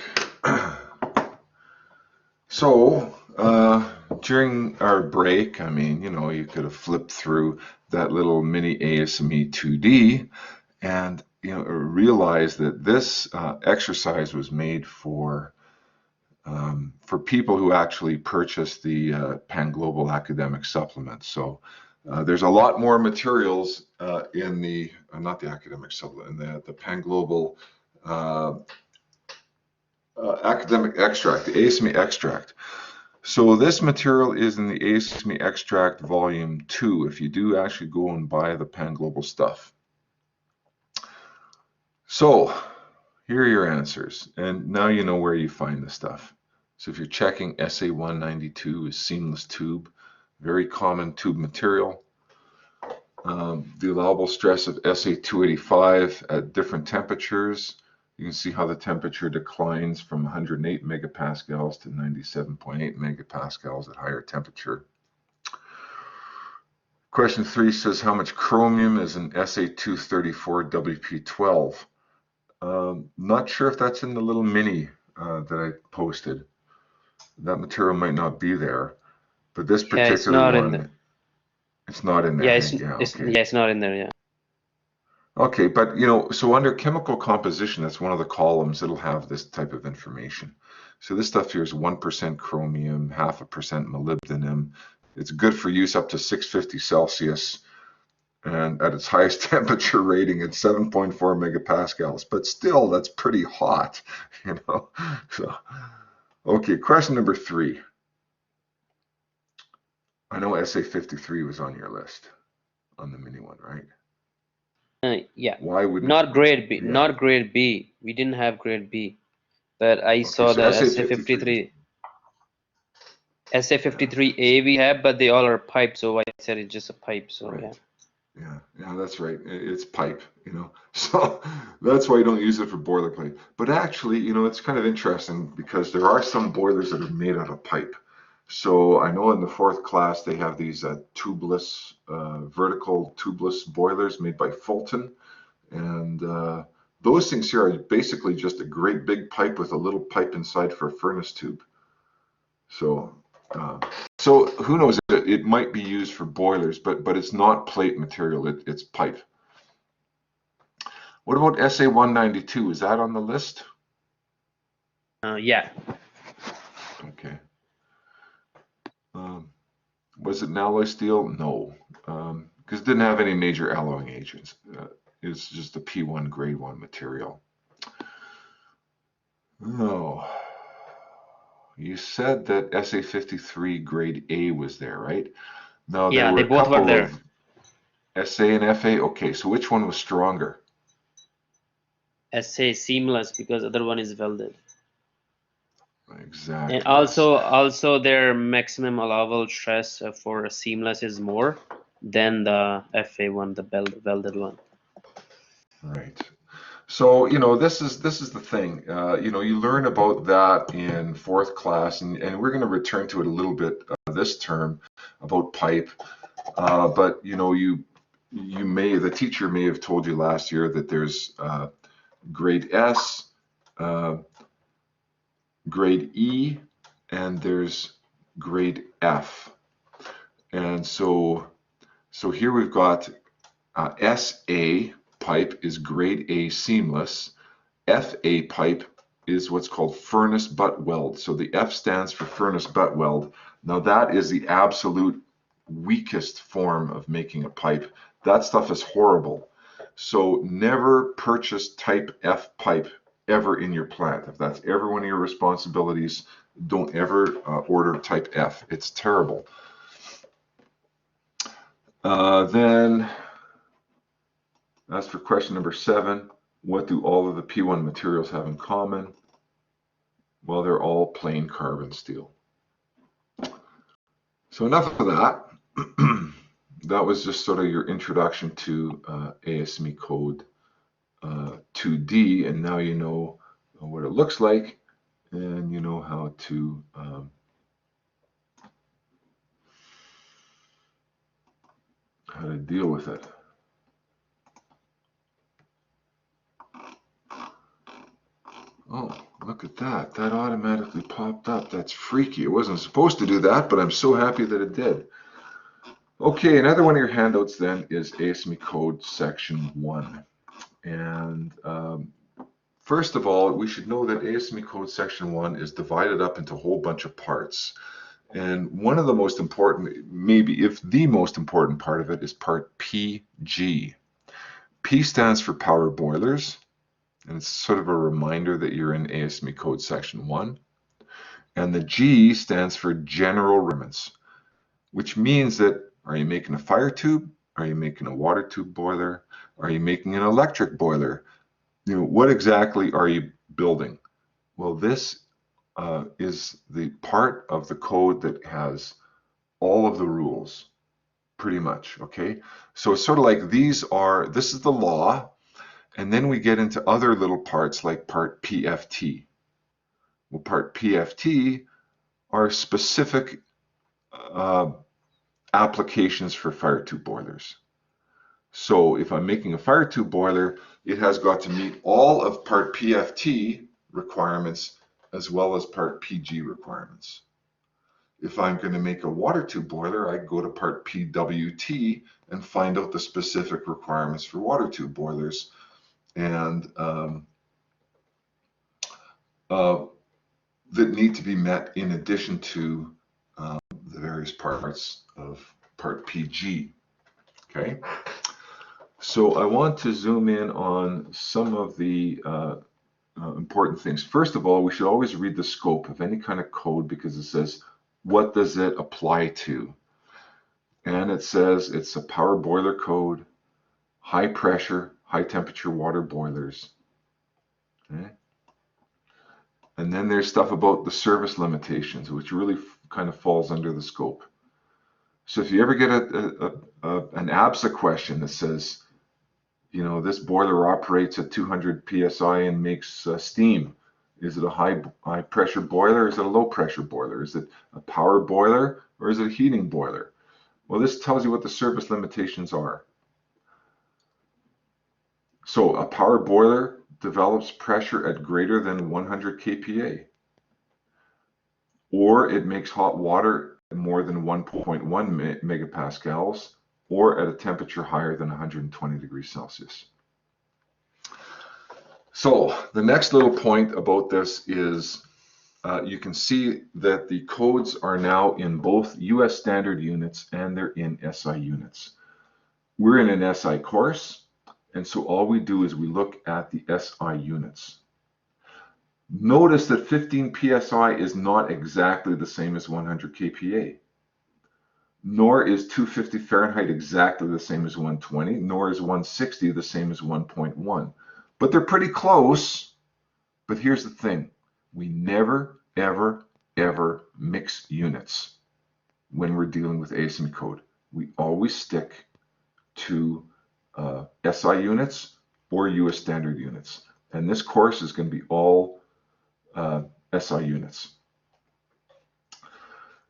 So, during our break, I mean, you could have flipped through that little mini ASME 2D and, realize that this exercise was made for people who actually purchase the Pan Global Academic Supplement. So there's a lot more materials in the, not the academic supplement, in the Pan Global academic extract, the ASME extract. So this material is in the ASME extract volume 2 if you do actually go and buy the Pan Global stuff. So here are your answers, and now you know where you find the stuff. So if you're checking SA192 is seamless tube, very common tube material. The allowable stress of SA285 at different temperatures. You can see how the temperature declines from 108 megapascals to 97.8 megapascals at higher temperature. Question 3 says how much chromium is in SA234 WP12? Not sure if that's in the little mini that I posted. That material might not be there, but this Yeah, it's particular not in there. one, it's not in there. Yeah, Hey? Yeah, okay. it's not in there. Yeah. Okay, but so under chemical composition, that's one of the columns that'll have this type of information. So this stuff here is 1% chromium, 0.5% molybdenum. It's good for use up to 650 Celsius, and at its highest temperature rating, it's 7.4 megapascals. But still, that's pretty hot, So, okay, question number 3. I know SA53 was on your list, on the mini one, right? Yeah. Why wouldn't? Not grade B. Yeah. Not grade B. We didn't have grade B, but I Okay, saw so the SA53. SA53A we have, but they all are pipe. So I said it's just a pipe. So yeah. Right. Yeah, that's right. It's pipe, So that's why you don't use it for boilerplate. But actually, it's kind of interesting because there are some boilers that are made out of pipe. So I know in the 4th class they have these tubeless, vertical tubeless boilers made by Fulton. And those things here are basically just a great big pipe with a little pipe inside for a furnace tube. So uh, so who knows? It might be used for boilers, but it's not plate material. It's pipe. What about SA192? Is that on the list? Yeah. Okay. Was it an alloy steel? No, because it didn't have any major alloying agents. It's just a P1 grade 1 material. Oh, you said that SA53 grade A was there, right? Now there Yeah, they were a both were couple there. of SA and FA. Okay, so which one was stronger? SA seamless because other one is welded. And Exactly. also their maximum allowable stress for a seamless is more than the FA one, the welded one. Right. So, this is the thing. You learn about that in 4th class, and we're going to return to it a little bit this term about pipe. But the teacher may have told you last year that there's grade S, uh, grade E, and there's grade F. And so here we've got SA pipe is grade A seamless. FA pipe is what's called furnace butt weld. So the F stands for furnace butt weld. Now that is the absolute weakest form of making a pipe. That stuff is horrible. So never purchase type F pipe ever in your plant. If that's ever one of your responsibilities, don't ever order type F. It's terrible. Then as for question number 7, what do all of the P1 materials have in common? Well, they're all plain carbon steel. So enough of that. That was just sort of your introduction to ASME code 2D, and now you know what it looks like, and you know how to deal with it. Oh, look at that. That automatically popped up. That's freaky. It wasn't supposed to do that, but I'm so happy that it did. Okay, another one of your handouts then is ASME Code Section 1. And first of all, we should know that ASME Code Section 1 is divided up into a whole bunch of parts. And one of the most important, maybe if the most important part of it, is part PG. P stands for power boilers, and it's sort of a reminder that you're in ASME Code Section 1. And the G stands for general requirements, which means that are you making a fire tube? Are you making a water tube boiler? Are you making an electric boiler? What exactly are you building? Well, this is the part of the code that has all of the rules, pretty much, okay? So it's sort of like this is the law, and then we get into other little parts like part PFT. Well, part PFT are specific applications for fire tube boilers. So if I'm making a fire tube boiler, it has got to meet all of part PFT requirements as well as part PG requirements. If I'm going to make a water tube boiler, I go to part PWT and find out the specific requirements for water tube boilers and that need to be met in addition to the various parts of part PG. Okay, so I want to zoom in on some of the important things. First of all, we should always read the scope of any kind of code because it says, what does it apply to? And it says it's a power boiler code, high pressure, high temperature water boilers. Okay? And then there's stuff about the service limitations, which really kind of falls under the scope. So if you ever get an ABSA question that says, this boiler operates at 200 psi and makes steam. Is it a high pressure boiler? Or is it a low pressure boiler? Is it a power boiler or is it a heating boiler? Well, this tells you what the service limitations are. So a power boiler develops pressure at greater than 100 kPa, or it makes hot water at more than 1.1 megapascals, or at a temperature higher than 120 degrees Celsius. So the next little point about this is you can see that the codes are now in both US standard units and they're in SI units. We're in an SI course, and so all we do is we look at the SI units. Notice that 15 psi is not exactly the same as 100 kPa, nor is 250 Fahrenheit exactly the same as 120, nor is 160 the same as 1.1. But they're pretty close. But here's the thing. We never, ever, ever mix units when we're dealing with ASME code. We always stick to SI units or US standard units. And this course is going to be all SI units.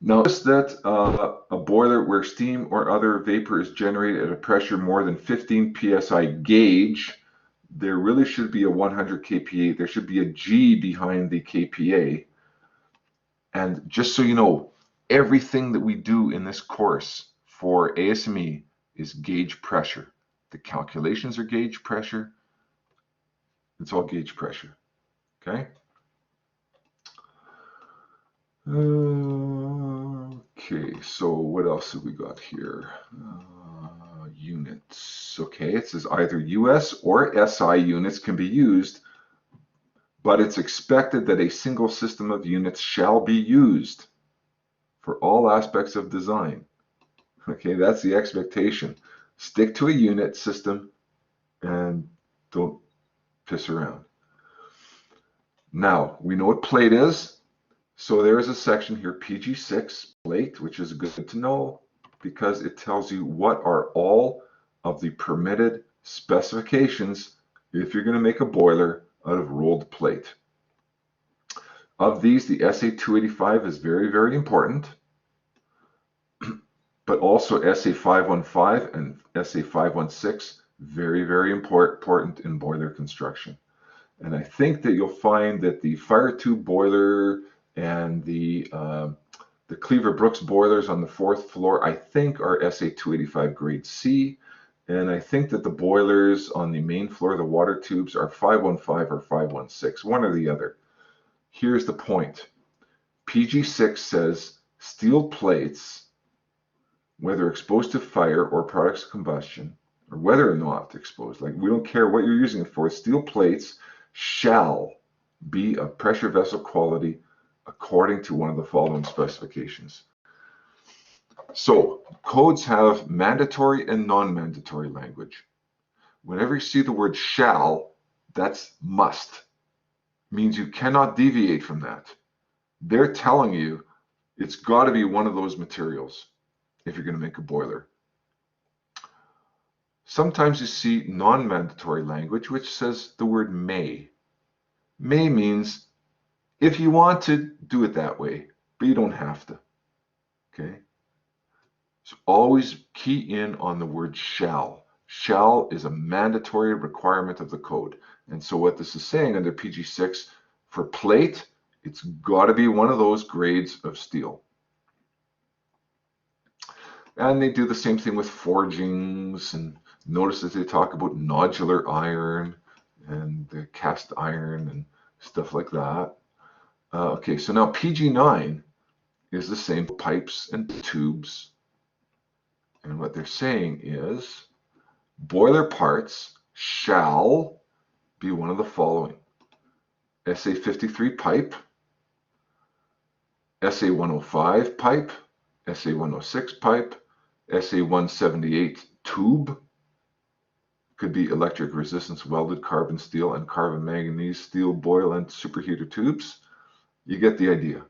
Notice that a boiler where steam or other vapor is generated at a pressure more than 15 psi gauge, there really should be a 100 kPa. There should be a G behind the kPa. And just so you know, everything that we do in this course for ASME is gauge pressure. The calculations are gauge pressure. It's all gauge pressure. Okay? Okay, so what else have we got here? Units. Okay, it says either US or SI units can be used, but it's expected that a single system of units shall be used for all aspects of design. Okay, that's the expectation. Stick to a unit system and don't piss around. Now, we know what plate is. So there is a section here, PG6 plate, which is good to know because it tells you what are all of the permitted specifications if you're going to make a boiler out of rolled plate. Of these, the SA285 is very, very important, but also SA515 and SA516, very, very important in boiler construction. And I think that you'll find that the fire tube boiler and the Cleaver Brooks boilers on the 4th floor, I think, are SA 285 grade C. And I think that the boilers on the main floor, the water tubes, are 515 or 516, one or the other. Here's the point. PG6 says steel plates, whether exposed to fire or products of combustion, or whether or not exposed, like we don't care what you're using it for, steel plates shall be of pressure vessel quality according to one of the following specifications. So codes have mandatory and non-mandatory language. Whenever you see the word shall, that's must. Means you cannot deviate from that. They're telling you it's got to be one of those materials if you're going to make a boiler. Sometimes you see non-mandatory language which says the word may. May means if you want to, do it that way, but you don't have to. Okay? So always key in on the word shall. Shall is a mandatory requirement of the code. And so what this is saying under PG6, for plate, it's got to be one of those grades of steel. And they do the same thing with forgings, and notice that they talk about nodular iron and the cast iron and stuff like that. Okay, so now PG9 is the same pipes and tubes. And what they're saying is boiler parts shall be one of the following: SA53 pipe, SA105 pipe, SA106 pipe, SA178 tube, could be electric resistance welded carbon steel and carbon manganese steel boil and superheater tubes. You get the idea.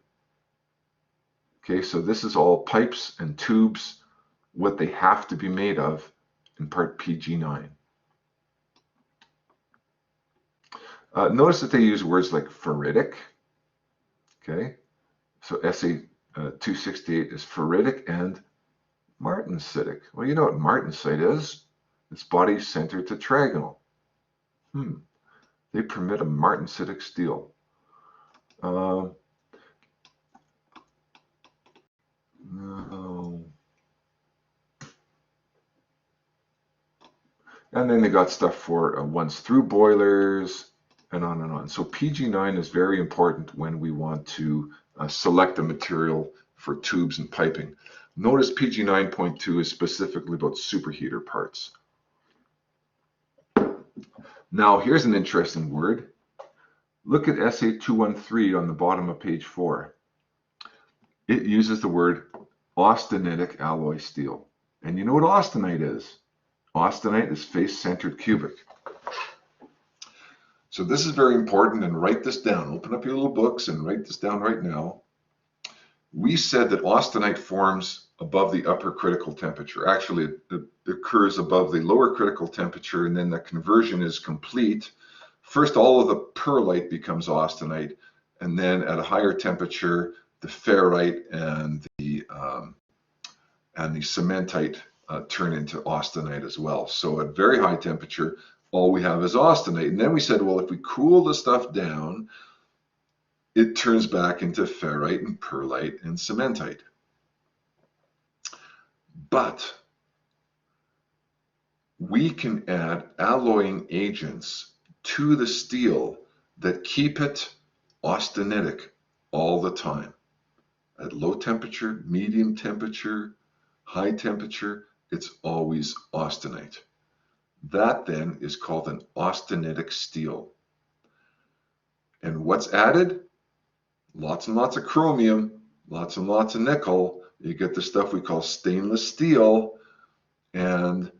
Okay, so this is all pipes and tubes, what they have to be made of in part PG9. Notice that they use words like ferritic. Okay, so SA 268 is ferritic and martensitic. Well, you know what martensite is. It's body center tetragonal. They permit a martensitic steel. No. And then they got stuff for once through boilers and on and on. So PG9 is very important when we want to select a material for tubes and piping. Notice PG 9.2 is specifically about superheater parts. Now here's an interesting word. Look at SA 213 on the bottom of page 4. It uses the word austenitic alloy steel. And you know what austenite is? Austenite is face-centered cubic. So this is very important, and write this down. Open up your little books and write this down right now. We said that austenite forms above the upper critical temperature. Actually, it occurs above the lower critical temperature, and then the conversion is complete. First, all of the pearlite becomes austenite, and then at a higher temperature, the ferrite and the cementite turn into austenite as well. So at very high temperature, all we have is austenite. And then we said, well, if we cool the stuff down, it turns back into ferrite and pearlite and cementite. But we can add alloying agents to the steel that keep it austenitic all the time. At low temperature, medium temperature, high temperature, it's always austenite. That then is called an austenitic steel. And what's added? Lots and lots of chromium, lots and lots of nickel. You get the stuff we call stainless steel, and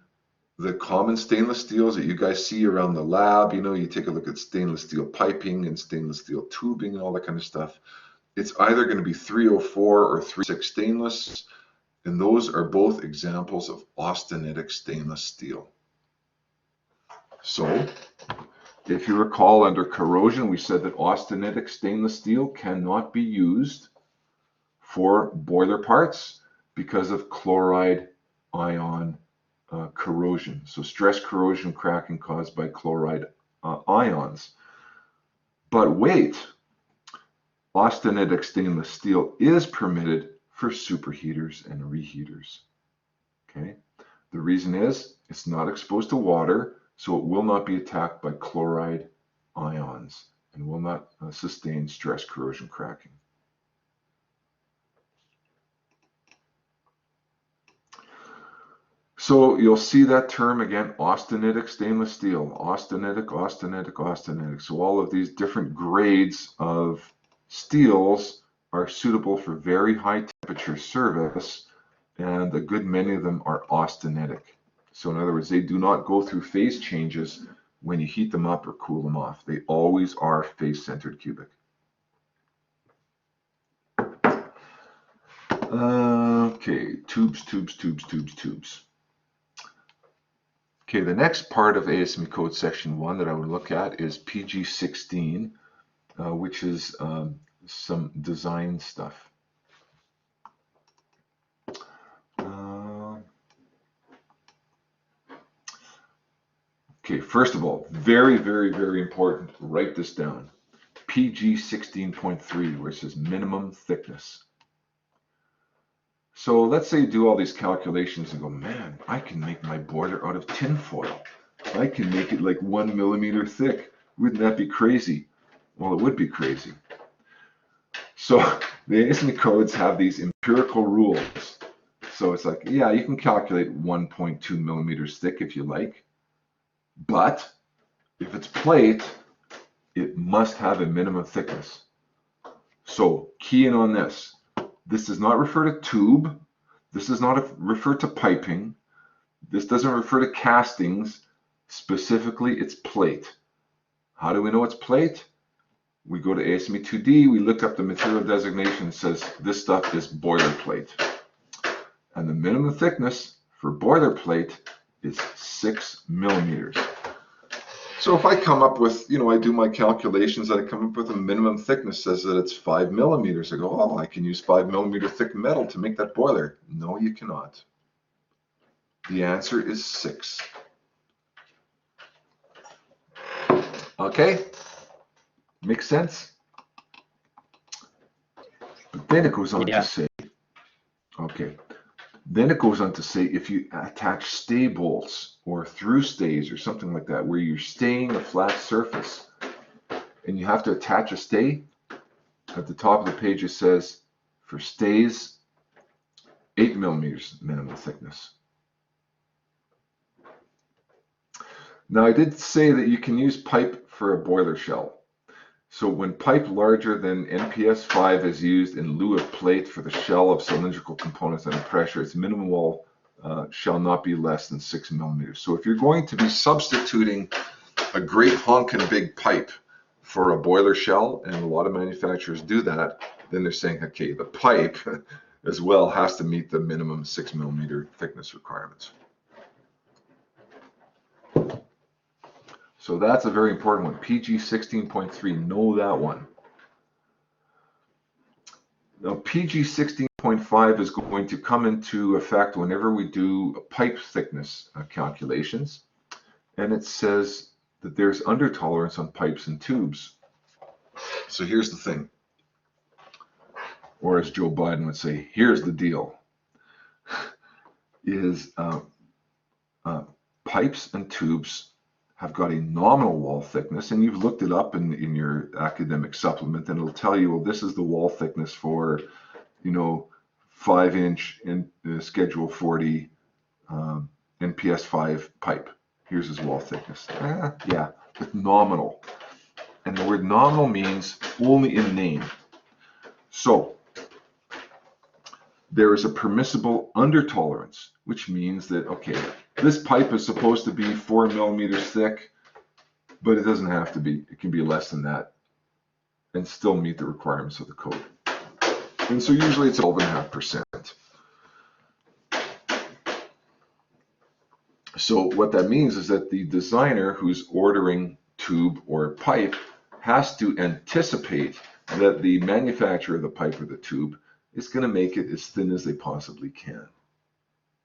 the common stainless steels that you guys see around the lab, you know, you take a look at stainless steel piping and stainless steel tubing and all that kind of stuff. It's either going to be 304 or 36 stainless, and those are both examples of austenitic stainless steel. So, if you recall, under corrosion, we said that austenitic stainless steel cannot be used for boiler parts because of chloride ion corrosion. So stress corrosion cracking caused by chloride ions. But wait, austenitic stainless steel is permitted for superheaters and reheaters. Okay, the reason is it's not exposed to water, so it will not be attacked by chloride ions and will not sustain stress corrosion cracking. So you'll see that term again, austenitic stainless steel, austenitic, austenitic, austenitic. So all of these different grades of steels are suitable for very high temperature service, and a good many of them are austenitic. So in other words, they do not go through phase changes when you heat them up or cool them off. They always are face-centered cubic. Okay, tubes, tubes, tubes, tubes, tubes. Okay, the next part of ASME code section 1 that I would look at is PG16, which is some design stuff. Okay, first of all, very, very, very important, write this down. PG 16.3, where it says minimum thickness. So let's say you do all these calculations and go, man, I can make my boiler out of tin foil. I can make it like 1 millimeter thick. Wouldn't that be crazy? Well, it would be crazy. So the ASME codes have these empirical rules. So it's like, yeah, you can calculate 1.2 millimeters thick if you like. But if it's plate, it must have a minimum thickness. So key in on this. This does not refer to tube. This does not refer to piping. This doesn't refer to castings. Specifically, it's plate. How do we know it's plate? We go to ASME 2D, we look up the material designation, it says this stuff is boilerplate. And the minimum thickness for boilerplate is 6 millimeters. So if I come up with, I do my calculations, I come up with a minimum thickness, says that it's 5 millimeters. I go, oh, I can use 5 millimeter thick metal to make that boiler. No, you cannot. The answer is 6. Okay? Makes sense? But then it goes on to say, okay, then it goes on to say if you attach stay bolts or through stays or something like that, where you're staying a flat surface and you have to attach a stay, at the top of the page it says for stays, 8 millimeters minimum thickness. Now I did say that you can use pipe for a boiler shell. So when pipe larger than NPS 5 is used in lieu of plate for the shell of cylindrical components under pressure, its minimum wall shall not be less than 6 millimeters. So if you're going to be substituting a great honkin' big pipe for a boiler shell, and a lot of manufacturers do that, then they're saying, okay, the pipe as well has to meet the minimum 6 millimeter thickness requirements. So that's a very important one. PG 16.3, know that one. Now PG 16.5 is going to come into effect whenever we do pipe thickness calculations. And it says that there's under tolerance on pipes and tubes. So here's the thing. Or as Joe Biden would say, here's the deal. Is pipes and tubes have got a nominal wall thickness, and you've looked it up in your academic supplement, and it'll tell you, well, this is the wall thickness for, 5-inch in Schedule 40 NPS 5 pipe. Here's his wall thickness. Yeah, with nominal. And the word nominal means only in name. So there is a permissible under tolerance, which means that, okay, this pipe is supposed to be 4 millimeters thick, but it doesn't have to be. It can be less than that and still meet the requirements of the code. And so usually it's 12.5%. So what that means is that the designer who's ordering tube or pipe has to anticipate that the manufacturer of the pipe or the tube is going to make it as thin as they possibly can.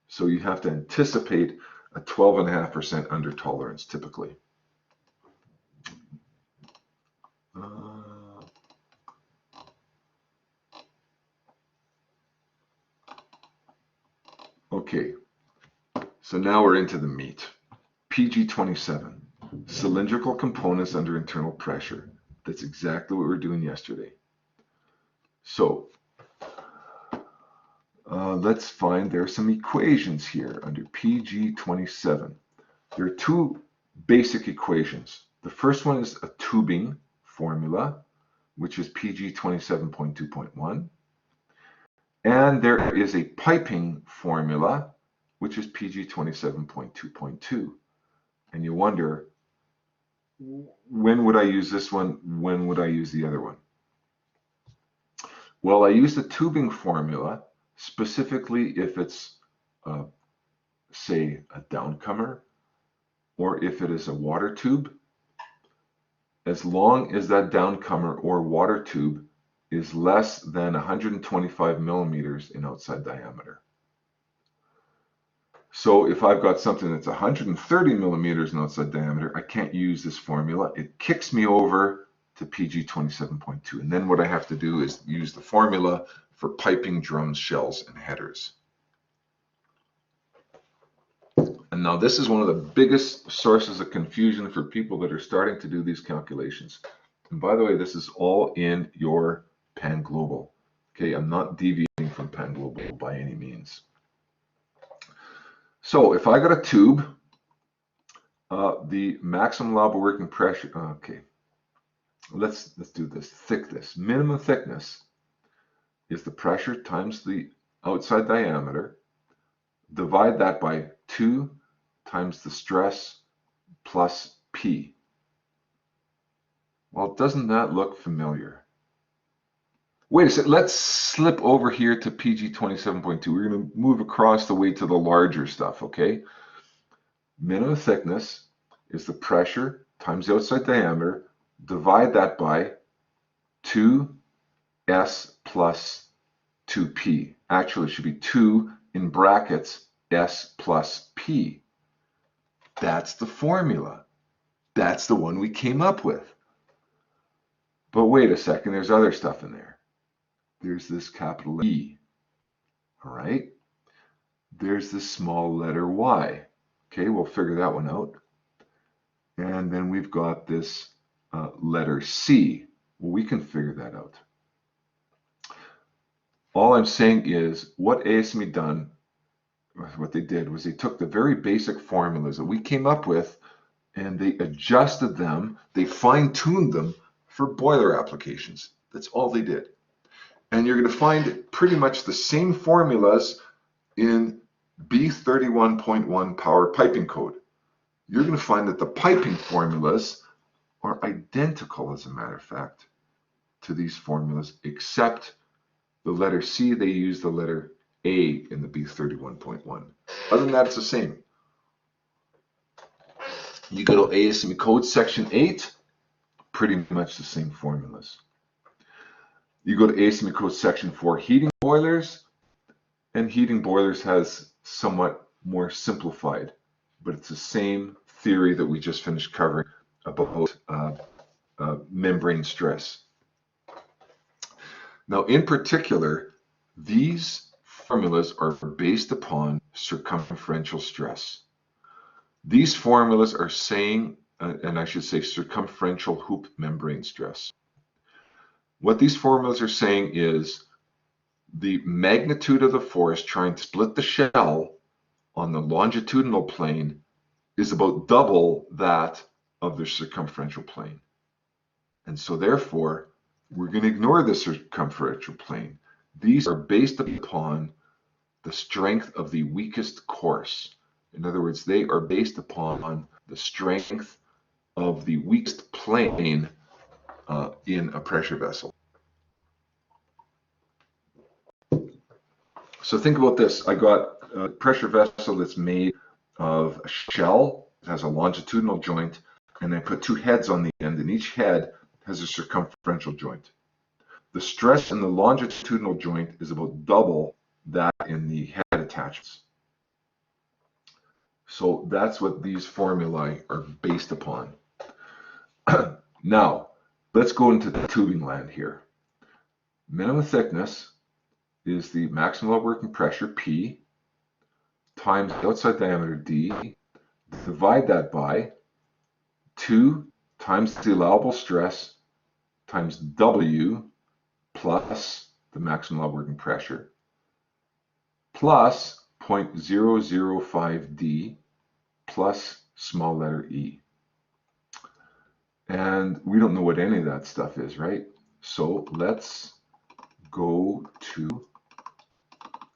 So you have to anticipate a 12.5% under tolerance typically. Okay, so now we're into the meat. PG27, cylindrical components under internal pressure. That's exactly what we were doing yesterday. So let's find, there are some equations here under PG27. There are two basic equations. The first one is a tubing formula, which is PG27.2.1. And there is a piping formula, which is PG27.2.2. And you wonder, when would I use this one? When would I use the other one? Well, I use the tubing formula specifically if it's, say, a downcomer, or if it is a water tube, as long as that downcomer or water tube is less than 125 millimeters in outside diameter. So if I've got something that's 130 millimeters in outside diameter, I can't use this formula. It kicks me over to PG27.2. And then what I have to do is use the formula for piping, drums, shells, and headers. And now this is one of the biggest sources of confusion for people that are starting to do these calculations. And by the way, this is all in your Pan Global. Okay, I'm not deviating from Pan Global by any means. So if I got a tube, the maximum allowable working pressure, okay, let's do this. Thickness, minimum thickness is the pressure times the outside diameter. Divide that by 2 times the stress plus P. Well, doesn't that look familiar? Wait a second, let's slip over here to PG27.2. We're going to move across the way to the larger stuff, okay? Minimum thickness is the pressure times the outside diameter. Divide that by 2S plus 2P. Actually, it should be 2 in brackets S plus P. That's the formula. That's the one we came up with. But wait a second, there's other stuff in there. There's this capital E, all right? There's this small letter Y. Okay, we'll figure that one out. And then we've got this letter C. Well, we can figure that out. All I'm saying is what ASME done, what they did was they took the very basic formulas that we came up with and they adjusted them, they fine-tuned them for boiler applications. That's all they did. And you're going to find pretty much the same formulas in B31.1 power piping code. You're going to find that the piping formulas are identical, as a matter of fact, to these formulas, except the letter C, they use the letter A in the B31.1. Other than that, it's the same. You go to ASME code section 8, pretty much the same formulas. You go to ASME code section 4, heating boilers, and heating boilers has somewhat more simplified, but it's the same theory that we just finished covering about membrane stress. Now, in particular, these formulas are based upon circumferential stress. These formulas are saying, and I should say circumferential hoop membrane stress. What these formulas are saying is the magnitude of the force trying to split the shell on the longitudinal plane is about double that of the circumferential plane. And so therefore, we're going to ignore the circumferential plane. These are based upon the strength of the weakest course. In other words, they are based upon the strength of the weakest plane in a pressure vessel. So think about this. I got a pressure vessel that's made of a shell, it has a longitudinal joint, and I put 2 heads on the end, and each head has a circumferential joint. The stress in the longitudinal joint is about double that in the head attachments. So that's what these formulae are based upon. Now, let's go into the tubing land here. Minimum thickness is the maximum working pressure, P, times the outside diameter, D. Divide that by 2 times the allowable stress times W plus the maximum working pressure plus 0.005 D plus small letter e. And we don't know what any of that stuff is, right? So let's go to,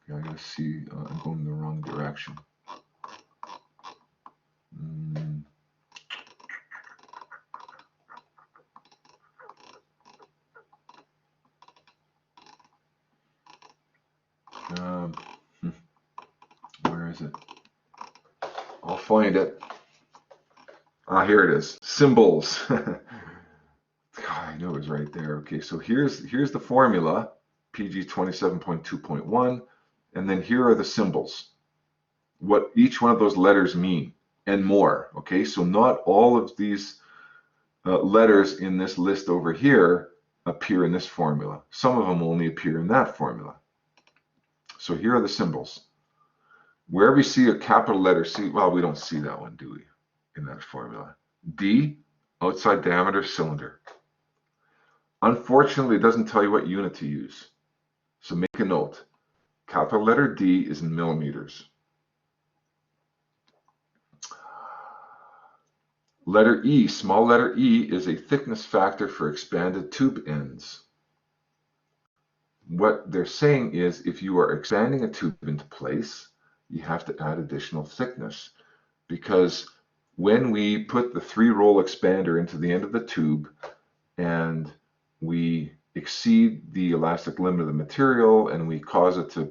I gotta see, I'm going in the wrong direction. Where is it? I'll find it. Ah, here it is. Symbols. God, I knew it was right there. Okay, so here's the formula, PG 27.2.1, and then here are the symbols, what each one of those letters mean, and more. Okay, so not all of these letters in this list over here appear in this formula. Some of them only appear in that formula. So here are the symbols. Wherever you see a capital letter C, well, we don't see that one, do we, in that formula? D, outside diameter cylinder. Unfortunately, it doesn't tell you what unit to use. So make a note. Capital letter D is in millimeters. Letter E, small letter E, is a thickness factor for expanded tube ends. What they're saying is if you are expanding a tube into place, you have to add additional thickness, because when we put the 3-roll expander into the end of the tube and we exceed the elastic limit of the material and we cause it to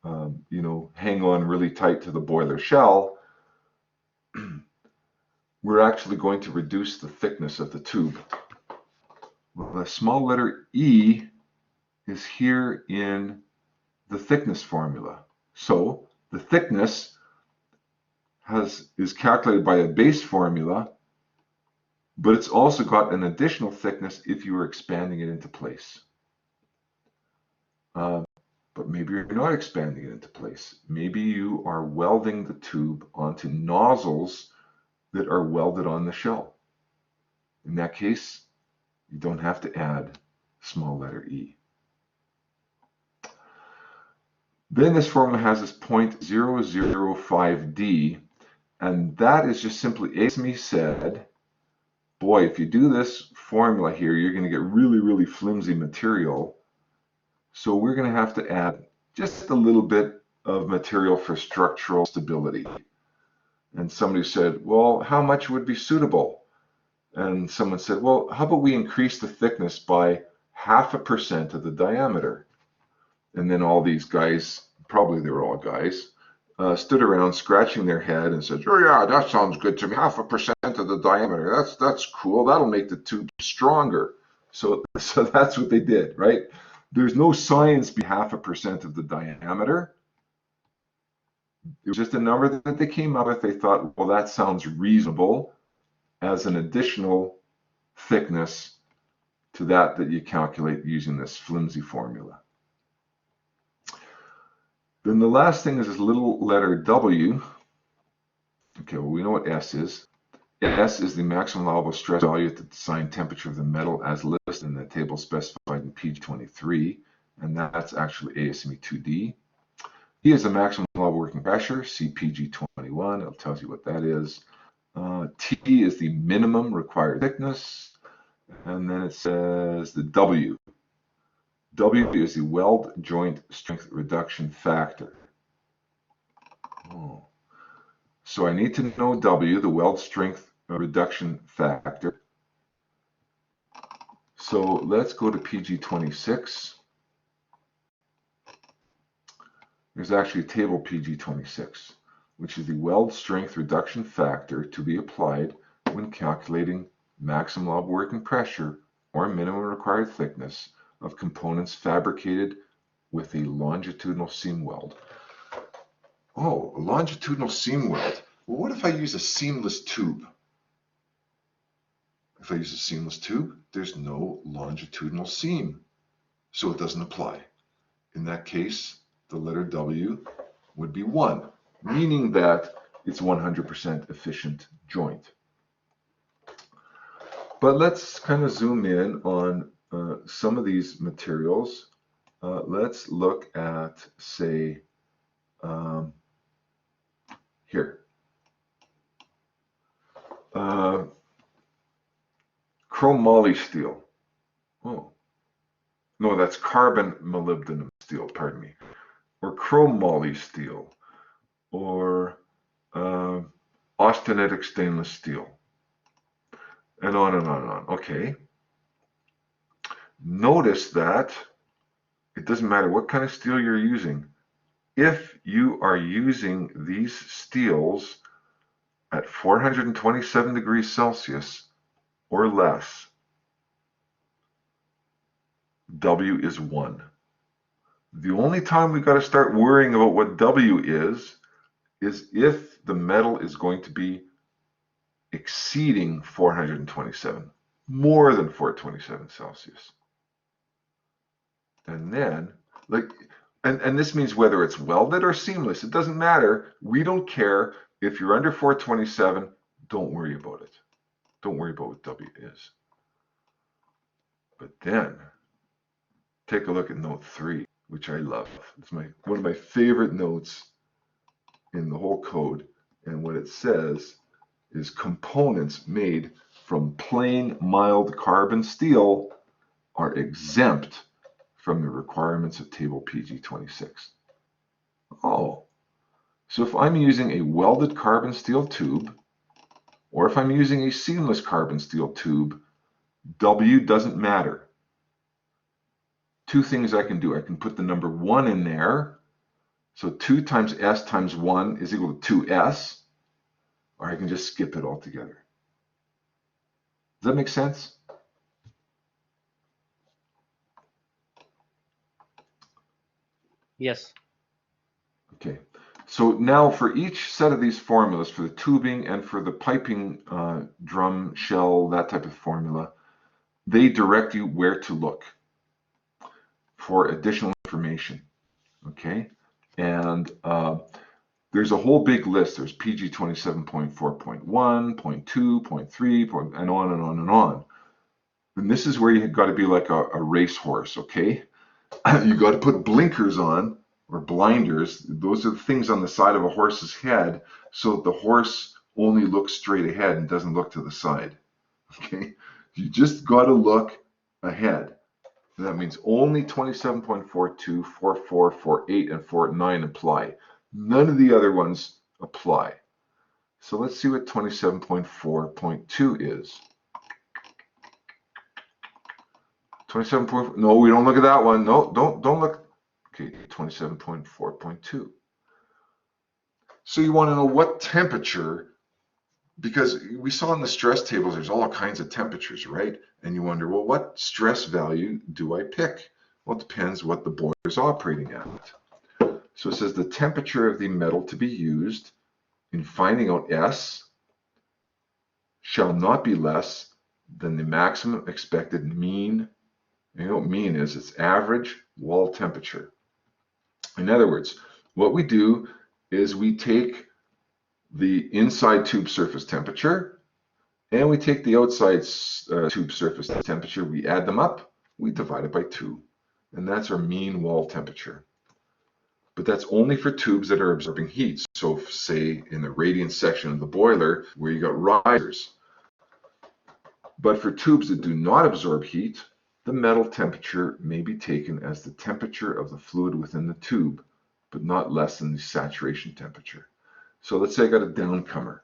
hang on really tight to the boiler shell, we're actually going to reduce the thickness of the tube. Well, the small letter E is here in the thickness formula. So the thickness is calculated by a base formula, but it's also got an additional thickness if you are expanding it into place. But maybe you're not expanding it into place. Maybe you are welding the tube onto nozzles that are welded on the shell. In that case, you don't have to add small letter E. Then this formula has this 0.005D, and that is just simply ASME said, boy, if you do this formula here, you're going to get really, really flimsy material. So we're going to have to add just a little bit of material for structural stability. And somebody said, well, how much would be suitable? And someone said, well, how about we increase the thickness by 0.5% of the diameter? And then all these guys, probably they were all guys, stood around scratching their head and said, oh yeah, that sounds good to me. 0.5% of the diameter, that's cool. That'll make the tube stronger. So that's what they did, right? There's no science behind 0.5% of the diameter. It was just a number that they came up with. They thought, well, that sounds reasonable as an additional thickness to that you calculate using this flimsy formula. Then the last thing is this little letter W. Okay, well, we know what S is. S is the maximum allowable stress value at the design temperature of the metal as listed in the table specified in PG 23, and that's actually ASME 2D. E is the maximum allowable working pressure, CPG 21, it tells you what that is. T is the minimum required thickness, and then it says the W. W is the weld joint strength reduction factor. Oh. So I need to know W, the weld strength reduction factor. So let's go to PG 26. There's actually a table PG 26, which is the weld strength reduction factor to be applied when calculating maximum allowable working pressure or minimum required thickness of components fabricated with a longitudinal seam weld. Oh, a longitudinal seam weld. Well, what if I use a seamless tube? If I use a seamless tube, there's no longitudinal seam, so it doesn't apply. In that case, the letter W would be 1, meaning that it's 100% efficient joint. But let's kind of zoom in on some of these materials. Let's look at, say, here. Chromoly steel. Oh, no, that's carbon molybdenum steel, pardon me. Or chromoly steel, or austenitic stainless steel, and on and on and on. Okay. Notice that it doesn't matter what kind of steel you're using. If you are using these steels at 427 degrees Celsius or less, W is 1. The only time we've got to start worrying about what W is if the metal is going to be exceeding 427, more than 427 Celsius. And then, and this means whether it's welded or seamless, it doesn't matter. We don't care. If you're under 427, don't worry about it. Don't worry about what W is. But then, take a look at note 3, which I love. It's one of my favorite notes in the whole code. And what it says is components made from plain mild carbon steel are exempt from the requirements of table PG26. Oh, so if I'm using a welded carbon steel tube, or if I'm using a seamless carbon steel tube, W doesn't matter. Two things I can do. I can put the number 1 in there. So 2 times S times 1 is equal to 2S. Or I can just skip it altogether. Does that make sense? Yes. Okay. So now for each set of these formulas, for the tubing and for the piping drum, shell, that type of formula, they direct you where to look for additional information. Okay. And there's a whole big list. There's PG 27.4.1, 0.2, 0.3, and on and on and on. And this is where you've got to be like a racehorse, okay? You got to put blinkers on, or blinders. Those are the things on the side of a horse's head so that the horse only looks straight ahead and doesn't look to the side, okay? You just got to look ahead. And that means only 27.42, 44, 48, and 49 apply. None of the other ones apply. So let's see what 27.4.2 is. 27. No, we don't look at that one. No, don't look. Okay, 27.4.2. So you want to know what temperature, because we saw in the stress tables, there's all kinds of temperatures, right? And you wonder, well, what stress value do I pick? Well, it depends what the boiler is operating at. So it says the temperature of the metal to be used in finding out S shall not be less than the maximum expected mean. You know what mean is? It's average wall temperature. In other words, what we do is we take the inside tube surface temperature and we take the outside tube surface temperature, we add them up, we divide it by 2. And that's our mean wall temperature. But that's only for tubes that are absorbing heat. So say in the radiant section of the boiler where you got risers. But for tubes that do not absorb heat, the metal temperature may be taken as the temperature of the fluid within the tube, but not less than the saturation temperature. So let's say I got a downcomer.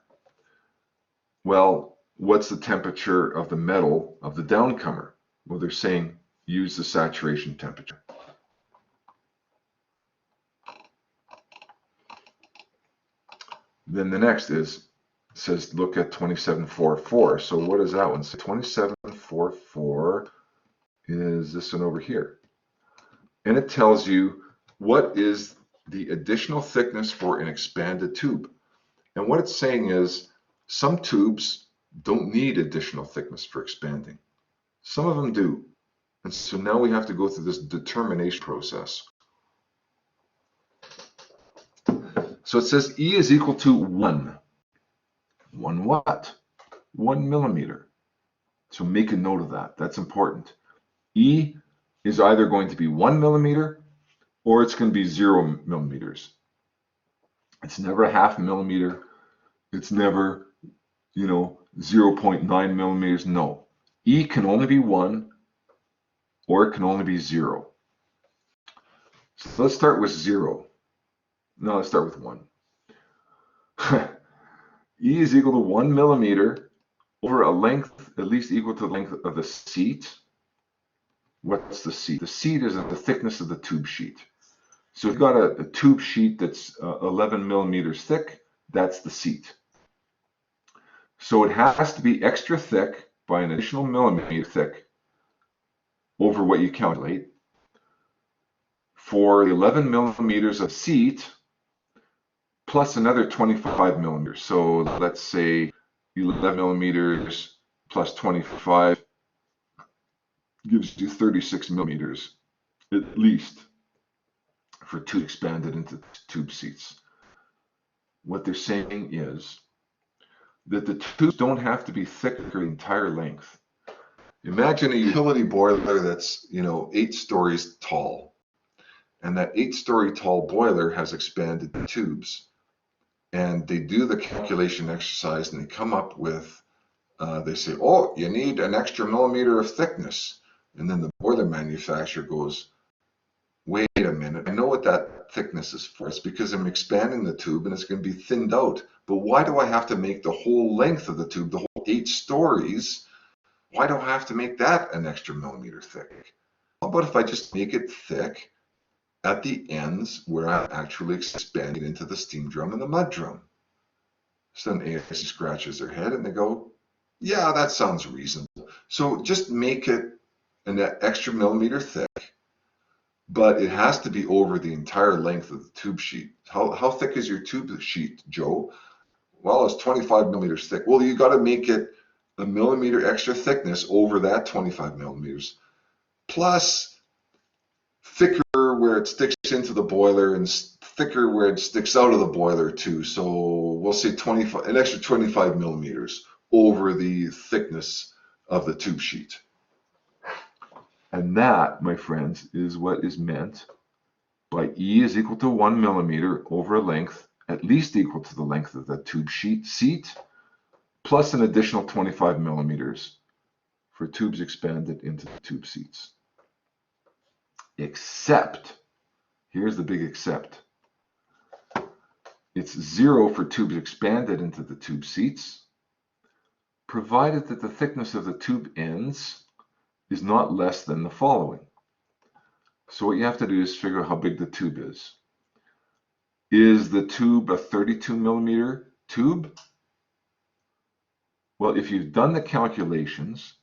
Well, what's the temperature of the metal of the downcomer? Well, they're saying use the saturation temperature. Then the next says look at 27.4.4. So what is that one? So 27.4.4 is this one over here. And it tells you what is the additional thickness for an expanded tube. And what it's saying is some tubes don't need additional thickness for expanding. Some of them do. And so now we have to go through this determination process. So it says E is equal to 1. 1 what? 1 millimeter. So make a note of that. That's important. E is either going to be 1 millimeter or it's going to be 0 millimeters. It's never a half millimeter. It's never, 0.9 millimeters. No. E can only be 1 or it can only be 0. So let's start with 0. No, let's start with 1. E is equal to 1 millimeter over a length at least equal to the length of the seat. What's the seat? The seat is the thickness of the tube sheet. So if you've got a tube sheet that's 11 millimeters thick, that's the seat. So it has to be extra thick by an additional millimeter thick over what you calculate for the 11 millimeters of seat plus another 25 millimeters. So let's say 11 millimeters plus 25 gives you 36 millimeters at least for tube expanded into tube seats. What they're saying is that the tubes don't have to be thicker the entire length. Imagine a utility boiler that's 8 stories tall, and that 8-story tall boiler has expanded tubes, and they do the calculation exercise and they come up with they say, oh, you need an extra millimeter of thickness, and then the boiler manufacturer goes, wait a minute, I know what that thickness is for. It's because I'm expanding the tube and it's going to be thinned out. But why do I have to make the whole length of the tube, the whole 8 stories? Why do I have to make that an extra millimeter thick? How about if I just make it thick at the ends where I'm actually expanding into the steam drum and the mud drum? So then ASC scratches their head and they go, yeah, that sounds reasonable. So just make it an extra millimeter thick, but it has to be over the entire length of the tube sheet. How thick is your tube sheet, Joe? Well, it's 25 millimeters thick. Well, you got to make it a millimeter extra thickness over that 25 millimeters, plus thicker where it sticks into the boiler and thicker where it sticks out of the boiler too. So we'll say an extra 25 millimeters over the thickness of the tube sheet. And that, my friends, is what is meant by E is equal to 1 millimeter over a length at least equal to the length of the tube seat, plus an additional 25 millimeters for tubes expanded into the tube seats. Except, here's the big except, it's 0 for tubes expanded into the tube seats, provided that the thickness of the tube ends is not less than the following. So what you have to do is figure out how big the tube is. Is the tube a 32 millimeter tube? Well, if you've done the calculations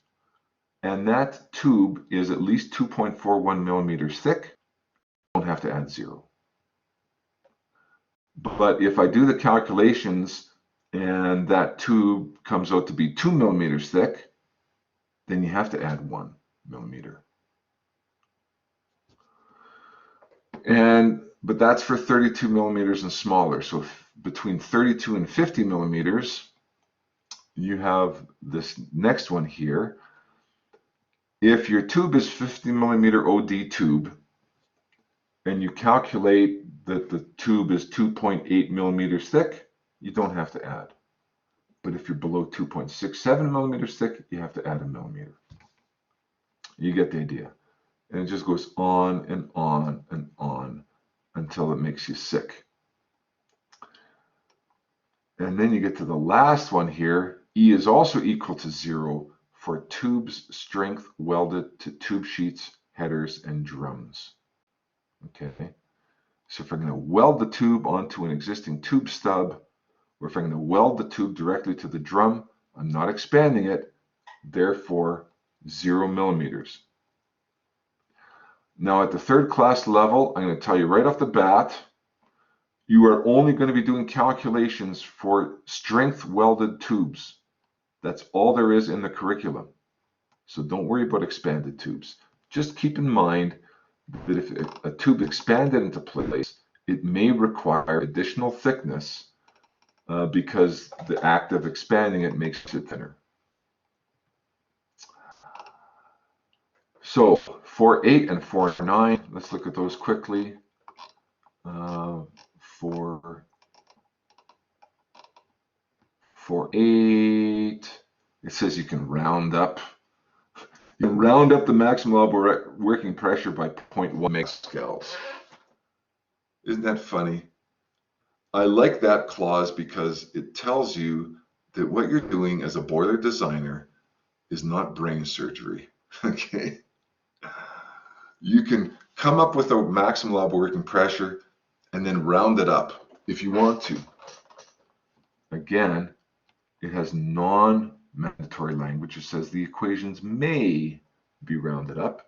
and that tube is at least 2.41 millimeters thick, you don't have to add 0. But if I do the calculations and that tube comes out to be 2 millimeters thick, then you have to add 1 millimeter. But that's for 32 millimeters and smaller. So between 32 and 50 millimeters, you have this next one here. If your tube is 50 millimeter OD tube, and you calculate that the tube is 2.8 millimeters thick, you don't have to add. But if you're below 2.67 millimeters thick, you have to add a millimeter. You get the idea. And it just goes on and on and on until it makes you sick. And then you get to the last one here. E is also equal to 0 for tubes strength welded to tube sheets, headers, and drums. Okay. So if I'm going to weld the tube onto an existing tube stub, or if I'm going to weld the tube directly to the drum, I'm not expanding it, therefore 0 millimeters. Now at the 3rd class level, I'm going to tell you right off the bat, you are only going to be doing calculations for strength welded tubes. That's all there is in the curriculum. So don't worry about expanded tubes. Just keep in mind that if a tube expanded into place, it may require additional thickness because the act of expanding it makes it thinner. So 4.8 and 4.9, let's look at those quickly. For 4.8, it says you can round up. You can round up the maximum allowable working pressure by 0.1 megascales. Isn't that funny? I like that clause because it tells you that what you're doing as a boiler designer is not brain surgery. Okay. You can come up with a maximum allowable working pressure and then round it up if you want to. Again, it has non-mandatory language. It says the equations may be rounded up.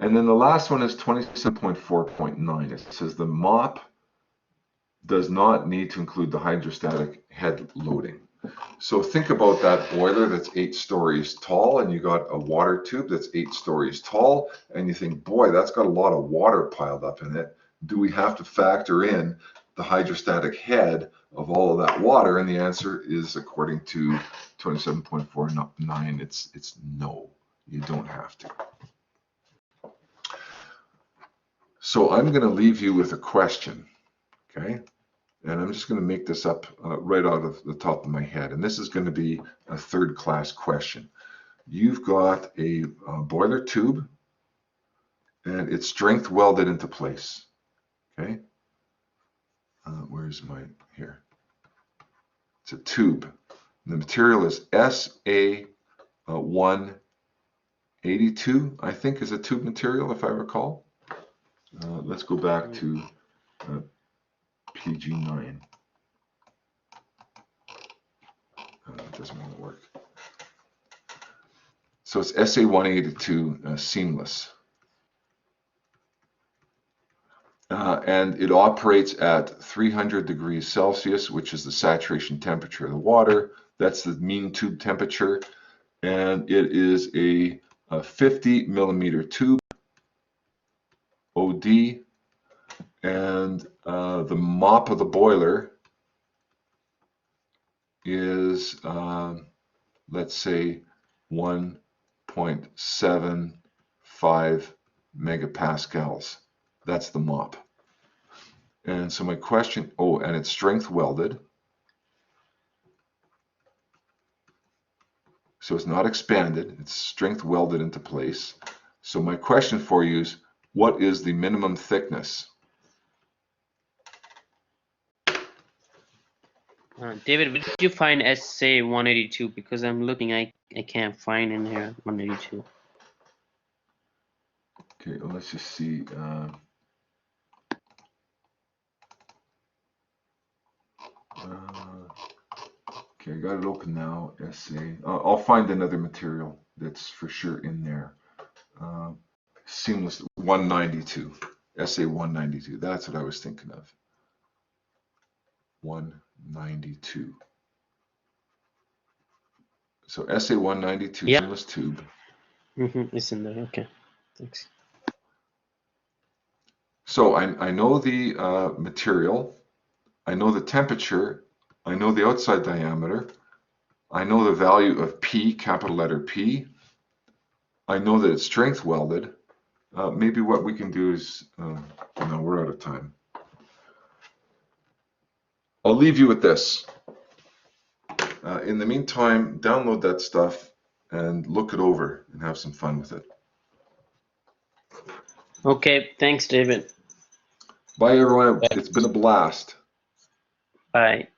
And then the last one is 27.4.9. It says the MOP does not need to include the hydrostatic head loading. So think about that boiler that's 8 stories tall, and you got a water tube that's 8 stories tall, and you think, boy, that's got a lot of water piled up in it. Do we have to factor in the hydrostatic head of all of that water? And the answer is, according to 27.49, it's no, you don't have to. So I'm going to leave you with a question, okay? And I'm just going to make this up right out of the top of my head. And this is going to be a third-class question. You've got a boiler tube, and it's strength welded into place, okay? Where's my, here. It's a tube. The material is SA182, I think, is a tube material, if I recall. Let's go back to PG9. It doesn't want to work. So it's SA182 seamless. And it operates at 300 degrees Celsius, which is the saturation temperature of the water. That's the mean tube temperature. And it is a 50 millimeter tube, OD. And the MOP of the boiler is, let's say, 1.75 megapascals. That's the MOP. And so my question, oh, and it's strength welded. So it's not expanded, it's strength welded into place. So my question for you is, what is the minimum thickness? David, where did you find SA 182? Because I'm looking, I can't find in here 182. Okay, well, let's just see. Okay, I got it open now. SA. I'll find another material that's for sure in there. Seamless 192. SA 192. That's what I was thinking of. 192. So SA 192 Yeah. seamless tube. It's in there. Okay, thanks. So I know the material, I know the temperature, I know the outside diameter, I know the value of P, capital letter P, I know that it's strength welded. Maybe what we can do is, no, we're out of time. I'll leave you with this. In the meantime, download that stuff and look it over and have some fun with it. Okay, thanks, David. Bye, everyone. It's been a blast. Bye.